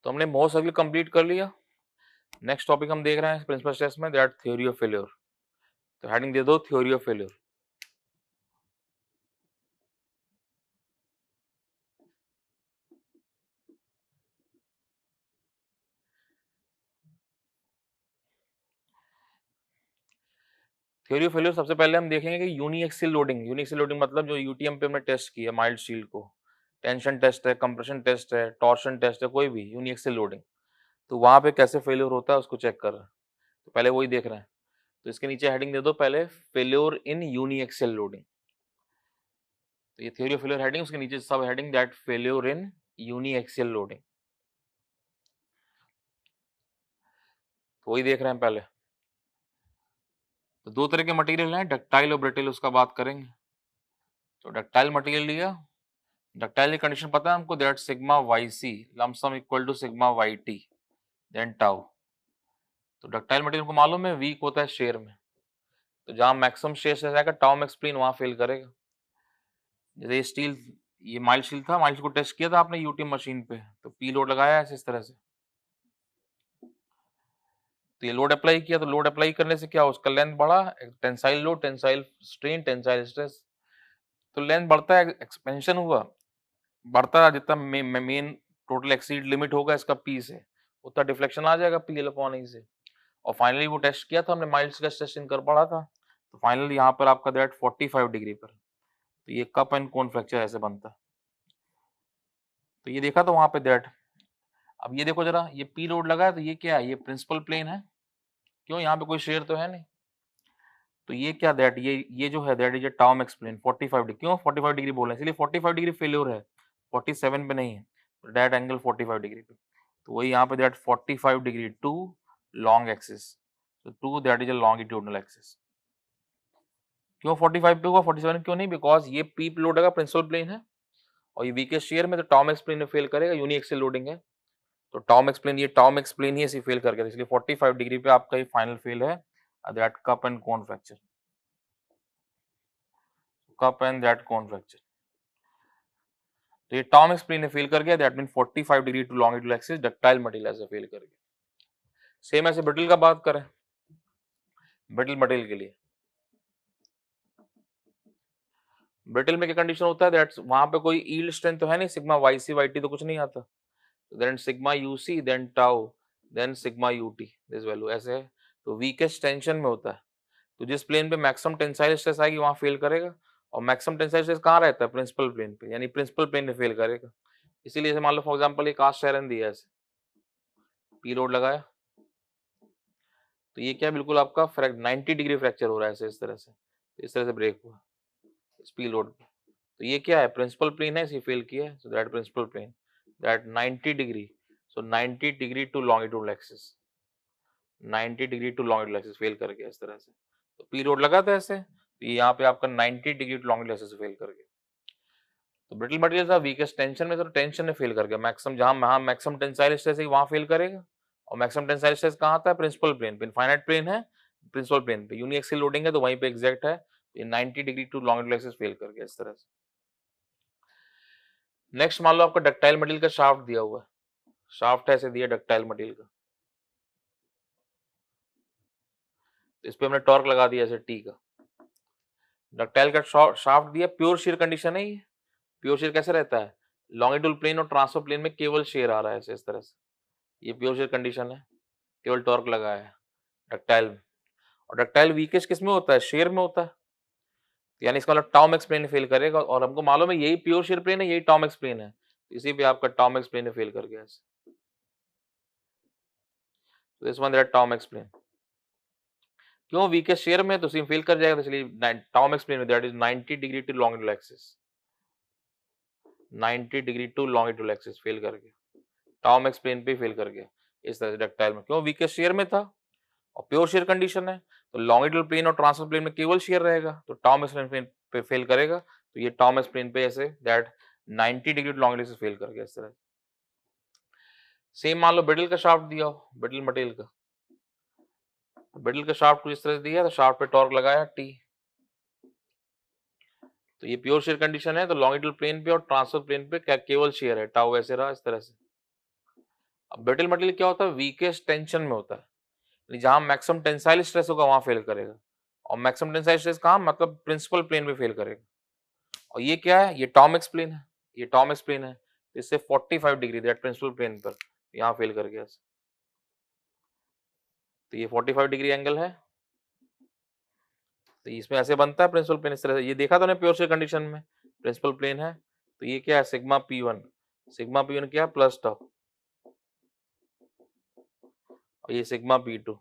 तो हमने मोर circle complete कर लिया। नेक्स्ट टॉपिक हम देख रहे हैं प्रिंसिपल स्ट्रेस में, दैट थ्योरी ऑफ फेल्योर। तो हेडिंग दे दो theory of failure. Theory of failure सबसे पहले हम देखेंगे कि यूनिएक्सियल लोडिंग। यूनिएक्सियल लोडिंग मतलब जो यूटीएम पे हमने टेस्ट किया माइल्ड स्टील को, टेंशन टेस्ट है, कंप्रेशन टेस्ट है, टॉर्शन टेस्ट है, कोई भी यूनिएक्सियल लोडिंग, तो वहां पे कैसे फेल्योर होता है उसको चेक कर रहे हैं। तो पहले वही देख रहे हैं। तो इसके नीचे हेडिंग दे दो पहले फेल्योर इन यूनिएक्सियल लोडिंग। तो ये थ्योरी ऑफ फेल्योर हेडिंग, उसके नीचे सब heading that failure in uniaxial loading. तो वही देख रहे हैं पहले। तो दो तरह के मटेरियल हैं, डक्टाइल और ब्रिटेल, उसका बात करेंगे। तो डक्टाइल मटेरियल लिया। डक्टाइल की कंडीशन पता है हमको, that sigma Y C lump sum equal to sigma Y T then tau. तो डक्टाइल मटेरियल को मालूम है वीक होता है शेयर में, तो जहां मैक्सिमम शेयर से जाएगा टाउ मैक्स प्लेन वहां फेल करेगा। जैसे ये स्टील, ये माइल्ड स्टील था, माइल्ड को टेस्ट किया था आपने यूटीएम मशीन पे, तो पी लोड लगाया ऐसे इस तरह से, तो ये लोड अप्लाई किया, तो लोड अप्लाई करने से क्या उसका लेंथ बढ़ा, tensile load, tensile strain, tensile stress, तो लेंथ बढ़ता है, एक्सपेंशन हुआ, बढ़ता है जितना मेन टोटल एक्सीड लिमिट होगा इसका पी से, उतना डिफ्लेक्शन आ जाएगा पी एल अपॉन ई से। और फाइनली वो टेस्ट किया था हमने, माइल्ड का टेस्टिंग कर पड़ा था, तो फाइनली यहाँ पर आपका दैट 45 डिग्री पर, तो ये कप एंड कोन फ्रैक्चर ऐसे बनता है। तो ये देखा तो वहां पे दैट, अब ये देखो जरा, ये पी लोड लगा है, तो ये क्या है, ये प्रिंसिपल प्लेन है, क्यों यहाँ पे कोई शेयर तो है नहीं, तो ये क्या दैट, ये जो है that is tau max plane 45 degree, क्यों 45 डिग्री बोल रहे हैं, इसलिए 45 डिग्री फेल्योर है, 47 पे नहीं है, तो दैट एंगल 45 डिग्री पे, तो वही यहाँ पे that 45 degree to long axis, तो to that is a longitudinal axis. क्यों 45 पे हुआ, 47 क्यों नहीं, बिकॉज ये पी लोड का प्रिंसिपल प्लेन है, और ये वीकेस्ट शेयर में, तो टाउ मैक्स प्लेन में फेल करेगा, यूनिएक्सियल लोडिंग है, तो टाउ मैक्स प्लेन, ये टाउ मैक्स प्लेन ही ऐसे फेल कर गया, इसलिए 45 डिग्री पे आपका ये फाइनल फेल है, that cup and cone fracture, cup and that cone fracture. तो ये टाउ मैक्स प्लेन ने फेल कर गया, that mean 45 degree to longitudinal axis, ductile material ऐसे फेल कर गया। सेम ऐसे ब्रिटल का बात करें, ब्रिटल मटेरियल के लिए, ब्रिटल में क्या कंडीशन होता है, दैट्स वहां पे कोई यील्ड स्ट्रेंथ तो है नहीं, sigma Y C Y T तो कुछ नहीं आता, then sigma U C then tau then sigma U T, this value ऐसे है, तो वीकेस्ट टेंशन में होता है, तो जिस प्लेन पे मैक्सिमम टेंसाइल स्ट्रेस आएगी वहां फेल करेगा, और मैक्सिमम टेंसाइल स्ट्रेस कहाँ रहता है, प्रिंसिपल प्लेन पे, यानी प्रिंसिपल प्लेन में फेल करेगा। इसीलिए जैसे मान लो फॉर एग्जांपल एक कास्ट आयरन दिया है, ऐसे पी लोड लगाया, तो ये क्या बिल्कुल आपका 90 डिग्री फ्रैक्चर हो रहा है ऐसे इस तरह से ब्रेक हुआ पी लोड पे, तो ये क्या है, प्रिंसिपल प्लेन है, इसे फेल किया है, so that principal plane that 90 degree, so 90 degree to longitudinal axis, 90 degree to longitudinal axis fail कर गया इस तरह से, तो पी लोड लगा था ऐसे, तो ये यहाँ पे आपका 90 degree to longitudinal axis fail कर गया। तो ब्रिटल मटेरियल था वीकेस्ट टेंशन में, तो टेंशन में फेल कर गया, मैक्सिमम जहां मैक्सिमम टेंसाइल स्ट्रेस है वहां फेल करेगा, और मैक्सिमम टेंसाइल स्ट्रेस कहाँ आता है, प्रिंसिपल प्लेन पे, इनफाइनाइट प्लेन है, प्रिंसिपल प्लेन पे यूनिएक्सियल लोडिंग है, तो वहीं पे एग्जैक्ट है, ये 90 degree to longitudinal axis fail कर गया इस तरह से। नेक्स्ट मान लो आपका डक्टाइल मटेरियल का शाफ्ट दिया हुआ है, शाफ्ट ऐसे दिया डक्टाइल मटेरियल का, इस पे हमने टॉर्क लगा दिया ऐसे टी का, डक्टाइल का शाफ्ट दिया, प्योर शेयर कंडीशन है ये, प्योर शेयर कैसे रहता है, लॉन्गिट्यूडनल प्लेन और ट्रांसफर प्लेन में केवल शेयर आ रहा है ऐसे इस तरह से, ये प्योर शेयर कंडीशन है, केवल टॉर्क लगाया है डक्टाइल में, और डक्टाइल वीकेस्ट किस में होता है, शेयर में होता है, यानी इसका मतलब टाउ मैक्स प्लेन फेल करेगा, और हमको मालूम है यही प्योर शेयर प्लेन है, यही टाउ मैक्स प्लेन है, इसी पे आपका टाउ मैक्स प्लेन फेल कर गया ऐसे, तो this one that tau max plane, क्यों वीकेस्ट शेयर में, तो सेम फेल कर जाएगा, तो इसलिए टाउ मैक्स प्लेन में that is 90 degree to longitudinal axis, 90 degree to longitudinal axis fail कर गया, टाउ मैक्स प्लेन पे फेल कर गया इस तरह से डक्टाइल में, क्यों वीकेस्ट शेयर में था और प्योर शेयर कंडीशन है, तो लॉन्गिट्यूडनल प्लेन और ट्रांसफर प्लेन में केवल शेयर रहेगा, तो टाउ मैक्स प्लेन पे फेल करेगा, तो ये टाउ मैक्स प्लेन पे ऐसे दैट 90 डिग्री टू लॉन्गिट्यूडनल से फेल कर गया इस तरह। सेम मान लो ब्रिटल का शाफ्ट दिया हो, ब्रिटल मटेरियल का, ब्रिटल का शाफ्ट को इस तरह से दिया, तो शाफ्ट पे टॉर्क लगाया टी, तो ये प्योर शेयर कंडीशन है, तो लॉन्गिट्यूडनल प्लेन पे और ट्रांसफर प्लेन पे क्या केवल शेयर है, टाउ ऐसे रहा इस तरह से। अब ब्रिटल मटेरियल क्या होता है, वीकेस्ट टेंशन में होता है, जहां मैक्सिमम टेंसाइल स्ट्रेस होगा वहां फेल करेगा, और मैक्सिमम टेंसाइल स्ट्रेस कहां, मतलब प्रिंसिपल प्लेन पे फेल करेगा। और ये क्या है, ये टॉर्मेक्स प्लेन है, ये टॉर्मेक्स प्लेन है, इससे 45 डिग्री दैट प्रिंसिपल प्लेन पर यहाँ फेल कर गया। तो ये 45 डिग्री एंगल है, तो इसमें ऐसे बनता है प्रिंसिपल प्लेन इस तरह से। ये देखा तो ने प्योर शेयर कंडीशन में प्रिंसिपल प्लेन है, तो ये क्या है, सिग्मा P1, सिग्मा P1 क्या है, प्लस टाउ, और ये सिग्मा P2,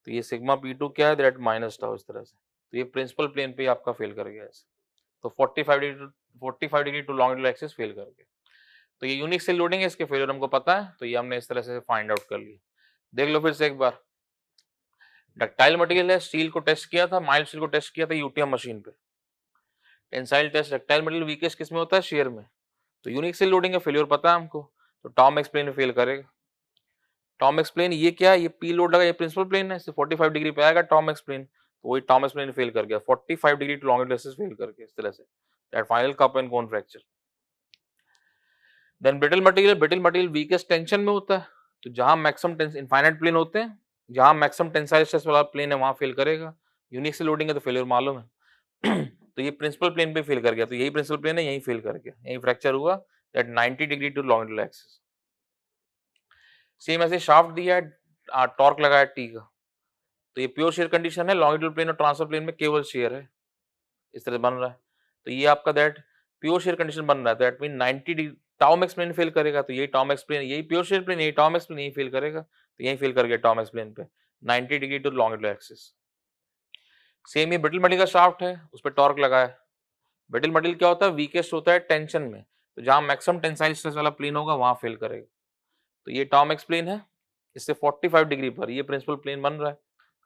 तो ये सिग्मा P2 क्या है, दैट माइनस टाउ, इस तरह से। तो ये प्रिंसिपल प्लेन पे आपका फेल कर गया ऐसे, तो 45 degree to longitudinal axis fail कर गया। तो ये यूनिक सेल लोडिंग है, इसके फेलियर हमको पता है, तो ये हमने इस तरह से फाइंड आउट कर लिया। देख लो फिर से एक बार, डक्टाइल मटेरियल है, स्टील को टेस्ट किया था, माइल्ड स्टील को टेस्ट किया था यूटीएम मशीन पे। Tensile test ductile material weakest किस में होता है, शेयर में। तो यूनिक सेल लोडिंग का फेलियर पता है हमको, तो टॉम एक्सप्लेन में फेल करेगा। टॉम एक्सप्लेन ये क्या है, ये पी लोड लगा, ये प्रिंसिपल प्लेन है, 45 डिग्री पे आएगा टॉम एक्सप्लेन, तो वही टॉम एक्सप्लेन फेल कर गया, 45 degree to longitudinal axis fail कर गया इस तरह से, that final cup and cone fracture. Then brittle material weakest tension में होता है, तो जहां मैक्सिमम टेंस इनफाइनाइट प्लेन होते हैं, जहां मैक्सिमम टेंसाइल स्ट्रेस वाला प्लेन है वहां फेल करेगा। यूनिक सेल लोडिंग है तो फेलियर मालूम है। तो ये प्रिंसिपल प्लेन पे फेल कर गया, तो यही प्रिंसिपल प्लेन है, यही फेल कर गया, यही फ्रैक्चर हुआ, that 90 degree to longitudinal axis. Same ऐसे शाफ्ट दिया है, टॉर्क लगाया टी का, तो ये प्योर शेयर कंडीशन है, लॉन्गिट्यूडल प्लेन और ट्रांसफर प्लेन में केवल शेयर है, इस तरह बन रहा है। तो ये आपका दैट प्योर शेयर कंडीशन बन रहा है, that mean 90 degree Tom explain fail करेगा, तो यही टॉम एक्सप्लेन, यही प्योर शेयर प्लेन, यही टॉम एक्सप्लेन, यही फेल करेगा, तो यही फेल कर गया टॉम एक्सप्लेन पे 90 degree to longitudinal axis. Same ये ब्रिटल मटेरियल का शाफ्ट है, उस पर टॉर्क लगा है। ब्रिटल मटेरियल क्या होता है, वीकेस्ट होता है टेंशन में, तो जहां मैक्सिमम टेंसाइल स्ट्रेस वाला प्लेन होगा वहां फेल करेगा। तो ये टॉम एक्सप्लेन है, इससे 45 डिग्री पर ये प्रिंसिपल प्लेन बन रहा है।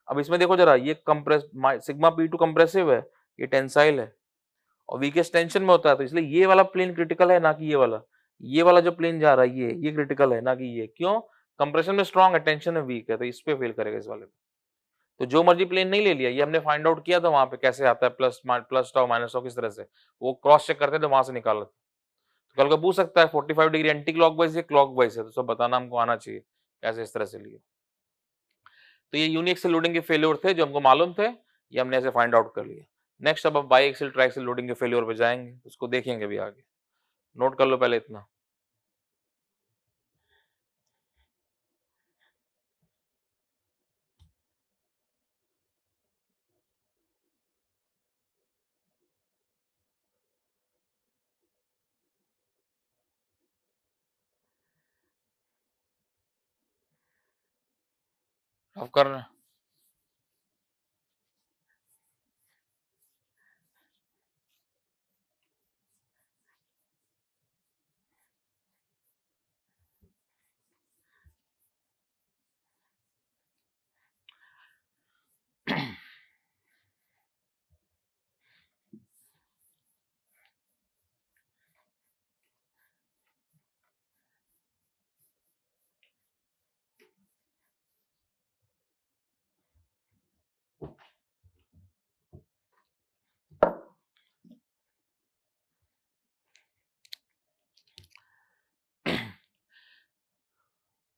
अब इसमें देखो जरा, ये कंप्रेस सिग्मा P2 कंप्रेसिव है, ये टेंसाइल है और वीकेस्ट टेंशन में होता है, तो इसलिए ये वाला प्लेन क्रिटिकल है, ना कि ये वाला। ये वाला जो प्लेन जा रहा है ये क्रिटिकल है, ना कि ये। क्यों, कंप्रेशन में स्ट्रांग है, टेंशन में वीक है, तो इस पे फेल करेगा, इस वाले पे। तो जो मर्जी प्लेन नहीं ले लिया, ये हमने फाइंड आउट किया था वहां पे कैसे आता है, प्लस टाउ माइनस टाउ किस तरह से, वो क्रॉस चेक करते थे, वहां से निकाला था। तो कल को पूछ सकता है 45 डिग्री एंटी क्लॉकवाइज है क्लॉकवाइज है, तो सब बताना हमको आना चाहिए कैसे इस तरह से लिए। तो ये यूनिक सेल लोडिंग के फेलियर थे जो हमको मालूम थे, ये हमने ऐसे फाइंड आउट कर लिया। नेक्स्ट अब by axial try axial loading के फेलियर पे जाएंगे, उसको देखेंगे भी आगे। नोट कर लो पहले इतना। अब कर रहे हैं।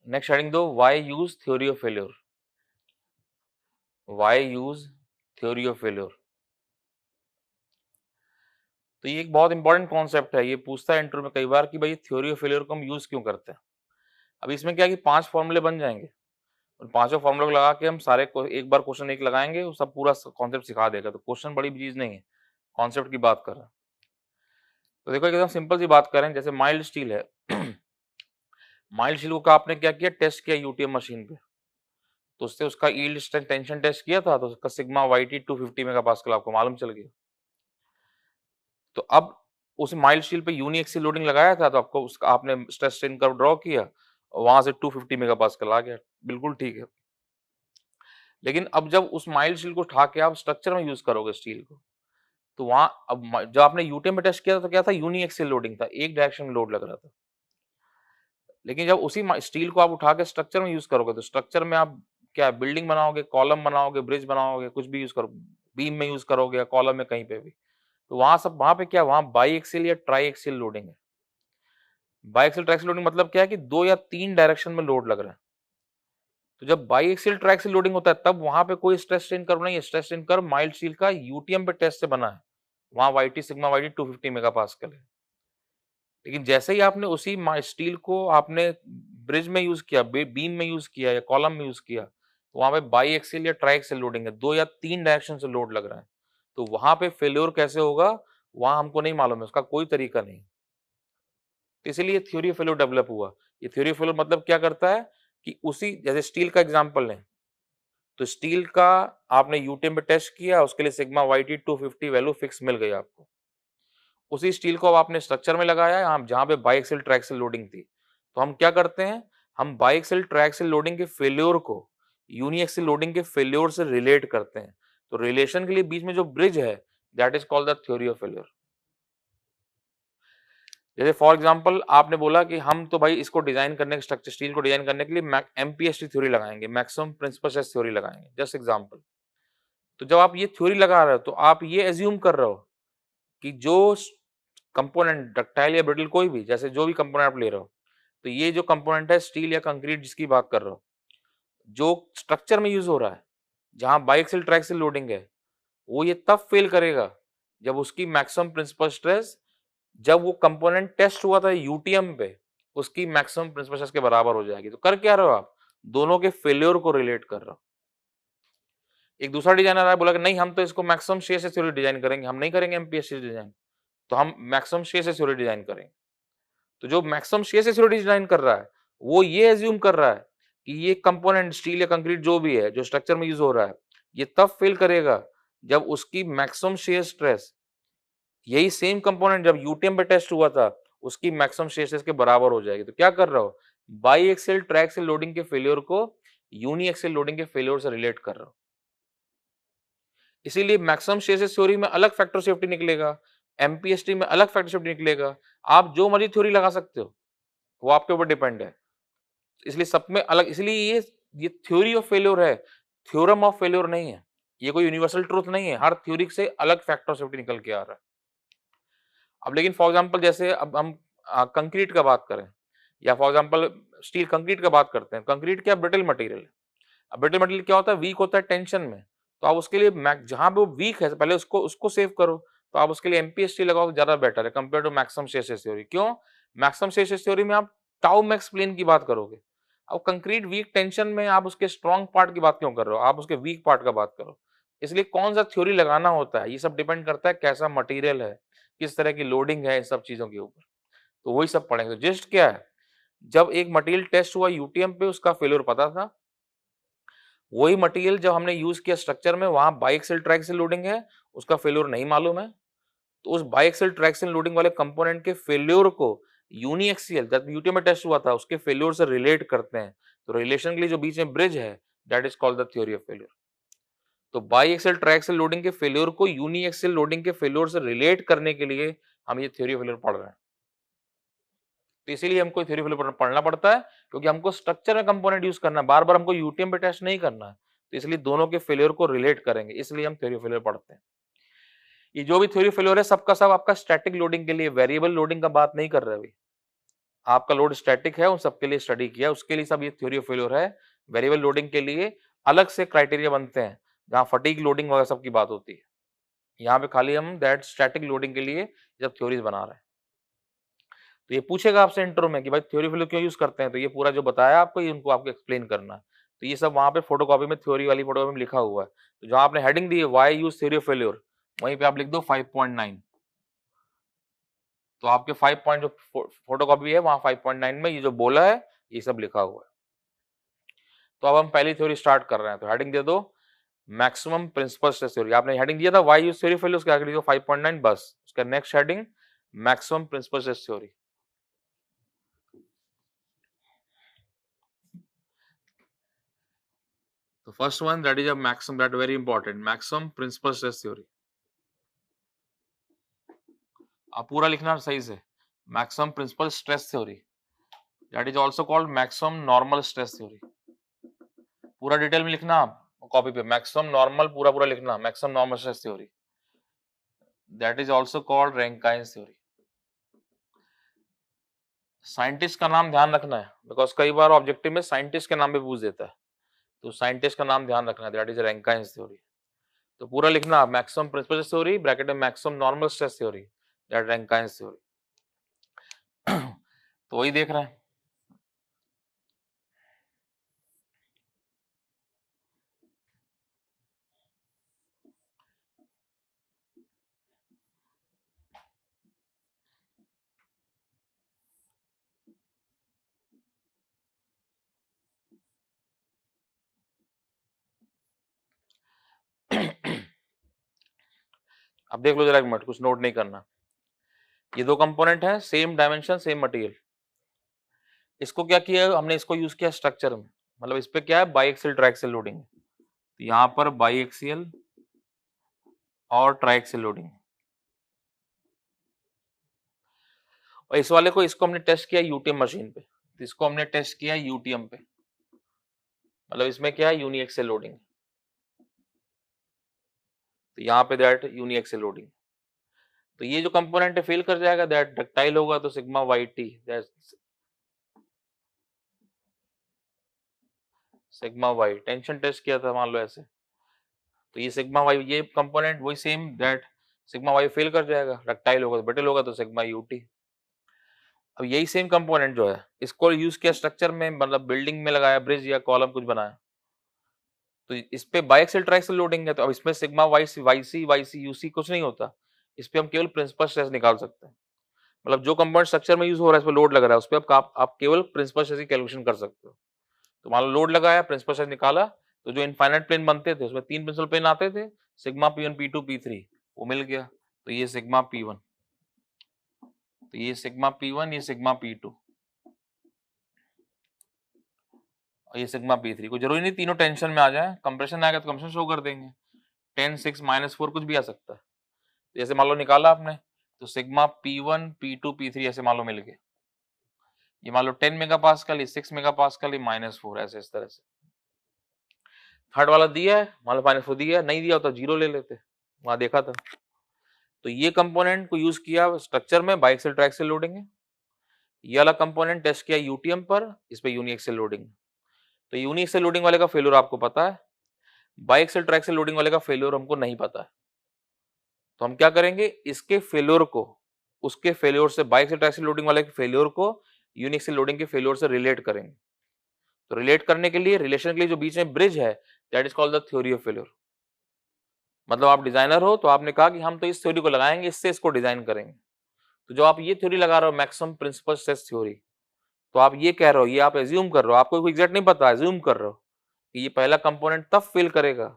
नेक्स्ट हेडिंग दो, why use theory of failure. Why use theory of failure, तो ये एक बहुत इंपॉर्टेंट कॉन्सेप्ट है, ये पूछता है इंटरव्यू में कई बार कि भाई थ्योरी ऑफ फेलियर को हम यूज क्यों करते हैं। अब इसमें क्या है कि 5 फॉर्मूले बन जाएंगे, और पांचों फॉर्मूले को लगा के हम सारे को एक बार क्वेश्चन एक लगाएंगे, वो सब पूरा कॉन्सेप्ट सिखा देगा। तो क्वेश्चन बड़ी चीज नहीं है, कॉन्सेप्ट की बात कर रहे हैं। तो देखो एकदम सिंपल सी बात करें, जैसे माइल्ड स्टील है। माइल्ड स्टील का आपने क्या किया, टेस्ट किया यूटीएम मशीन पे, तो उससे उसका यील्ड स्ट्रेंथ टेंशन टेस्ट किया था, तो उसका सिग्मा YT 250 मेगापास्कल आपको मालूम चल गया। तो अब उस माइल्ड स्टील पे यूनिएक्सियल लोडिंग लगाया था, तो आपको उसका आपने स्ट्रेस स्ट्रेन कर्व ड्रॉ किया, वहां से 250 मेगापास्कल आ गया, बिल्कुल ठीक है। लेकिन अब जब उस माइल्ड स्टील को उठा के आप स्ट्रक्चर में यूज करोगे स्टील को, तो वहां अब जब आपने यूटीएम में टेस्ट किया था तो क्या था, यूनिएक्सियल लोडिंग था, एक डायरेक्शन में लोड लग रहा था। लेकिन जब उसी स्टील को आप उठा के स्ट्रक्चर में यूज करोगे, तो स्ट्रक्चर में आप क्या बिल्डिंग बनाओगे, कॉलम बनाओगे, ब्रिज बनाओगे, कुछ भी यूज करो, बीम में यूज करोगे या कॉलम में कहीं पे भी, तो वहां पे क्या, वहां बाई एक्सियल या ट्राई एक्सियल लोडिंग है। बाइएक्सियल ट्राइएक्सियल लोडिंग मतलब क्या है कि 2 या 3 डायरेक्शन में लोड लग रहा है। तो जब बाइएक्सियल ट्राइएक्सियल लोडिंग होता है तब वहां पे कोई स्ट्रेस स्ट्रेन कर्व नहीं है। Stress strain curve mild steel का यूटीएम पे टेस्ट से बना है। वहां वाईटी सिग्मा वाईटी 250 मेगापास्कल है। लेकिन जैसे ही आपने उसी स्टील को आपने ब्रिज में यूज किया, बीम में यूज किया या कॉलम में यूज किया, तो वहां पे बाई एक्सियल या ट्राई एक्सियल लोडिंग है, 2 या 3 डायरेक्शन से लोड लग रहा है। तो वहां पे फेल्योर कैसे होगा वहां हमको नहीं मालूम है, उसका कोई तरीका नहीं। तो इसीलिए थ्योरी ऑफ फेल्योर डेवलप हुआ। ये थ्योरी ऑफ फेल्योर मतलब क्या करता है कि उसी जैसे स्टील का एग्जाम्पल लें, तो स्टील का आपने यूटीएम पे टेस्ट किया, उसके लिए सिग्मा वाईटी 250 वैल्यू फिक्स मिल गई आपको। उसी स्टील को अब आपने स्ट्रक्चर में लगाया है जहां पे बाइएक्सियल ट्राइएक्सियल लोडिंग थी। तो हम क्या करते हैं, हम बाइएक्सियल ट्राइएक्सियल लोडिंग के फेल्योर को यूनिएक्सियल लोडिंग के फेल्योर से रिलेट करते हैं। तो रिलेशन के लिए बीच में जो ब्रिज है that is called the theory of failure. जैसे फॉर एग्जांपल आपने बोला कि हम तो भाई इसको डिजाइन करने के स्ट्रक्चर स्टील को डिजाइन करने के लिए एमपीएसटी थ्योरी लगाएंगे, मैक्सिमम प्रिंसिपल स्ट्रेस थ्योरी लगाएंगे। Just example. तो जब आप ये थ्योरी लगा रहे हो तो आप ये एज्यूम कर रहे हो कि जो कंपोनेंट डक्टाइल या ब्रिटल कोई भी, जैसे जो भी कंपोनेंट आप ले रहे हो, तो ये जो कंपोनेंट है स्टील या कंक्रीट जिसकी बात कर रहे हो, जो स्ट्रक्चर में यूज हो रहा है, जहां बाइएक्सियल ट्राइएक्सियल लोडिंग है, वो ये तब फेल करेगा जब उसकी मैक्सिमम प्रिंसिपल स्ट्रेस, जब वो कंपोनेंट टेस्ट हुआ था यूटीएम पे, उसकी मैक्सिमम प्रिंसिपल स्ट्रेस के बराबर हो जाएगी। तो कर क्या रहे हो आप, दोनों के फेल्योर को रिलेट कर रहे हो। एक दूसरा डिजाइनर आया बोला कि नहीं हम तो इसको मैक्सिमम शेयर से थ्योरी डिजाइन करेंगे, हम नहीं करेंगे एमपीएससी डिजाइन, तो हम मैक्सिमम शेयर से थ्योरी डिजाइन करेंगे। तो जो मैक्सिमम शेयर से थ्योरी डिजाइन कर रहा है वो ये एज्यूम कर रहा है कि ये कंपोनेंट स्टील या कंक्रीट जो भी है जो स्ट्रक्चर में यूज हो रहा है, ये तब फेल करेगा जब उसकी मैक्सिमम शेयर स्ट्रेस, यही सेम कंपोनेंट जब यूटीएम पे टेस्ट हुआ था, उसकी मैक्सिमम शेयर स्ट्रेस के बराबर हो जाएगी। तो क्या कर रहा हो, बाई एक्सियल ट्राइएक्सियल लोडिंग के फेलियर को यूनी एक्सियल लोडिंग के फेलियर से रिलेट कर रहा हो। इसीलिए मैक्सिमम शेयर स्ट्रेस थ्योरी में अलग फैक्टर सेफ्टी निकलेगा, एमपीएसटी में अलग फैक्टर सेफ्टी निकलेगा। आप जो मर्जी थ्योरी लगा सकते हो, वो आपके ऊपर डिपेंड है। इसलिए सब में अलग, इसलिए ये थ्योरी ऑफ फेल्योर है, थ्योरम ऑफ फेल्योर नहीं है। ये कोई यूनिवर्सल ट्रूथ नहीं है, हर थ्योरी से अलग फैक्टर ऑफ सेफ्टी निकल के आ रहा है। अब लेकिन फॉर एग्जांपल जैसे अब हम कंक्रीट का बात करें, या फॉर एग्जांपल स्टील कंक्रीट का बात करते हैं। कंक्रीट क्या ब्रिटल मटेरियल है। अब ब्रिटल मटेरियल क्या होता है, वीक होता है टेंशन में। तो आप उसके लिए जहां पे वो वीक है पहले उसको उसको सेव करो। तो आप उसके लिए एमपीएसटी लगाओ तो ज्यादा बेटर है compare to maximum shear stress theory. क्यों, मैक्सिमम शेयर स्ट्रेस थ्योरी में आप टाउ मैक्स प्लेन की बात करोगे। अब कंक्रीट वीक टेंशन में आप उसके स्ट्रॉन्ग पार्ट की बात क्यों कर रहे हो, आप उसके वीक पार्ट का बात करो। इसलिए कौन सा थ्योरी लगाना होता है ये सब डिपेंड करता है कैसा मटेरियल है, किस तरह की लोडिंग है, इन सब चीजों के ऊपर। तो वही सब पढ़ेंगे। तो जस्ट क्या है, जब एक मटेरियल टेस्ट हुआ यूटीएम पे उसका फेल्योर पता था, वही मटेरियल जब हमने यूज किया स्ट्रक्चर में वहां बाइएक्सियल ट्राइएक्सियल लोडिंग है, उसका फेल्योर नहीं मालूम है। तो उस बाइएक्सियल ट्राइएक्सियल लोडिंग वाले कंपोनेंट के फेल्योर को यूनिएक्सियल जब यूटीएम में टेस्ट हुआ था उसके फेल्योर से रिलेट करते हैं। तो रिलेशन के लिए जो बीच में ब्रिज है that is called the theory of failure. तो बाइएक्सियल ट्राइएक्सियल लोडिंग के फेल्योर को यूनिएक्सियल लोडिंग के फेल्योर से रिलेट करने के लिए हम ये थ्योरी ऑफ फेल्योर पढ़ रहे हैं। तो इसीलिए हमको थ्योरी ऑफ फेल्योर पढ़ना पड़ता है, क्योंकि हमको स्ट्रक्चर में कंपोनेंट यूज करना है, बार बार हमको यूटीएम पे टेस्ट नहीं करना है। तो इसलिए दोनों के फेल्योर को रिलेट करेंगे, इसलिए हम थ्योरी ऑफ फेल्योर पढ़ते हैं। ये जो भी थ्योरी ऑफ फेल्योर है सबका सब आपका स्टैटिक लोडिंग के लिए, वेरिएबल लोडिंग का बात नहीं कर रहे अभी। आपका लोड स्टैटिक है उन सबके लिए स्टडी किया, उसके लिए सब ये थ्योरी ऑफ फेल्योर है। वेरिएबल लोडिंग के लिए अलग से क्राइटेरिया बनते हैं जहां फटीग लोडिंग वगैरह सब की बात होती है। यहाँ पे खाली हम दैट स्टैटिक लोडिंग के लिए जब थ्योरीज बना रहे हैं। तो ये पूछेगा आपसे इंट्रो में कि भाई थ्योरी फेल्योर क्यों यूज करते हैं, तो ये पूरा जो बताया आपको ये उनको आपको एक्सप्लेन करना है। तो ये सब वहां पे फोटोकॉपी में थ्योरी वाली फोटोकॉपी में लिखा हुआ है। तो जहां आपने हेडिंग दी है why use theory of failure, वहीं पे आप लिख दो 5.9। तो आपके 5 पॉइंट जो फोटोकॉपी है वहां 5.9 में ये जो बोला है ये सब लिखा हुआ है। तो अब हम पहली थ्योरी स्टार्ट कर रहे हैं। तो हेडिंग दे दो मैक्सिमम प्रिंसिपल स्ट्रेस थ्योरी। आपने हेडिंग दिया था why use theory of failure, उसके आगे लिखो 5.9 बस। उसका next heading maximum principal stress theory. The first one that is a maximum, that very important, maximum principal stress theory. आप पूरा लिखना सही से, maximum principal stress theory, that is also called maximum normal stress theory. पूरा detail में लिखना आप copy पे, maximum normal पूरा पूरा लिखना, maximum normal stress theory, that is also called Rankine's theory. Scientist का नाम ध्यान रखना है, बिकॉज कई बार ऑब्जेक्टिव में साइंटिस्ट के नाम भी पूछ देता है, तो साइंटिस्ट का नाम ध्यान रखना है, दैट इज रैंकाइन्स थ्योरी। तो पूरा लिखना maximum principal stress theory bracket में maximum normal stress theory, that Rankine's theory. तो वही देख रहे हैं। अब देख लो जरा एक मिनट, कुछ नोट नहीं करना। ये दो कंपोनेंट है, सेम डायमेंशन सेम मटेरियल। इसको क्या किया हमने, इसको यूज किया स्ट्रक्चर में, मतलब इस पे क्या है बाईएक्सियल ट्राइएक्सियल लोडिंग, तो यहाँ पर बाईएक्सियल और ट्राइएक्सियल लोडिंग। और इस वाले को, इसको हमने टेस्ट किया यूटीएम मशीन पे, तो इसको हमने टेस्ट किया यूटीएम पे, मतलब इसमें क्या है यूनिएक्सियल लोडिंग, तो यहाँ पे दैट यूनिएक्सियल लोडिंग। तो ये जो कंपोनेंट है फेल कर जाएगा, दैट डक्टाइल होगा, तो sigma Y T, sigma Y tension test किया था मान लो ऐसे, तो ये सिग्मा वाई, ये कंपोनेंट वही same, that sigma Y fail कर जाएगा, डक्टाइल होगा तो ब्रिटल होगा, तो सिग्मा यूटी। अब यही सेम कंपोनेंट जो है इसको यूज किया स्ट्रक्चर में, मतलब बिल्डिंग में लगाया, ब्रिज या कॉलम कुछ बनाया, तो इस पे बाइएक्सियल ट्राइएक्सियल लोडिंग है, तो अब इसमें सिग्मा वाई सी यूसी कुछ नहीं होता, इस पे हम केवल प्रिंसिपल स्ट्रेस निकाल सकते हैं। मतलब जो कंपाउंड स्ट्रक्चर में यूज हो रहा है, इस पे लोड लग रहा है, उस पे आप केवल प्रिंसिपल स्ट्रेस की कैलकुलेशन कर सकते हो। तो मान लो लोड लगाया, प्रिंसिपल स्ट्रेस निकाला, तो जो इनफाइनाइट प्लेन बनते थे उसमें 3 प्रिंसिपल प्लेन आते थे, सिग्मा P1 P2 P3 वो मिल गया, तो ये सिग्मा P1, तो ये सिग्मा P1, ये सिग्मा P2 और ये सिग्मा P3। कोई जरूरी नहीं तीनों टेंशन में आ जाए, कंप्रेशन आएगा तो कंप्रेशन शो कर देंगे, 10 6 -4 कुछ भी आ सकता है। जैसे मान लो निकाला आपने, तो सिग्मा P1 P2 P3 ऐसे मान लो मिल गए, ये मान लो 10 मेगापास्कल, ये 6 मेगापास्कल, ये -4, ऐसे इस तरह से। थर्ड वाला दिया है, मान लो -4 दिया है, नहीं दिया होता जीरो ले लेते, वहां देखा था। तो ये कंपोनेंट को यूज किया स्ट्रक्चर में, बाइएक्सियल ट्राइएक्सियल लोडिंग है। ये वाला कंपोनेंट टेस्ट किया यूटीएम पर, इस पे यूनिएक्सियल लोडिंग। तो यूनिएक्सियल लोडिंग वाले का फेल्योर आपको पता है, बाइएक्सियल ट्राइएक्सियल लोडिंग वाले का फेल्योर हमको नहीं पता है। तो हम क्या करेंगे, इसके फेल्योर को उसके फेल्योर से, बाइएक्सियल ट्राइएक्सियल लोडिंग वाले के फेल्योर को यूनिएक्सियल लोडिंग के फेल्योर से रिलेट करेंगे। तो रिलेट करने के लिए, रिलेशन के लिए जो बीच में ब्रिज है, that is called the theory of failure. मतलब आप डिजाइनर हो तो आपने कहा कि हम तो इस थ्योरी को लगाएंगे, इससे इसको डिजाइन करेंगे। तो जो आप ये थ्योरी लगा रहे हो मैक्सिमम प्रिंसिपल स्ट्रेस थ्योरी, तो आप ये कह रहे हो, ये आप एज्यूम कर रहे हो, आपको एग्जैक्ट नहीं पता, एज्यूम कर रहे हो कि ये पहला कंपोनेंट तब फेल करेगा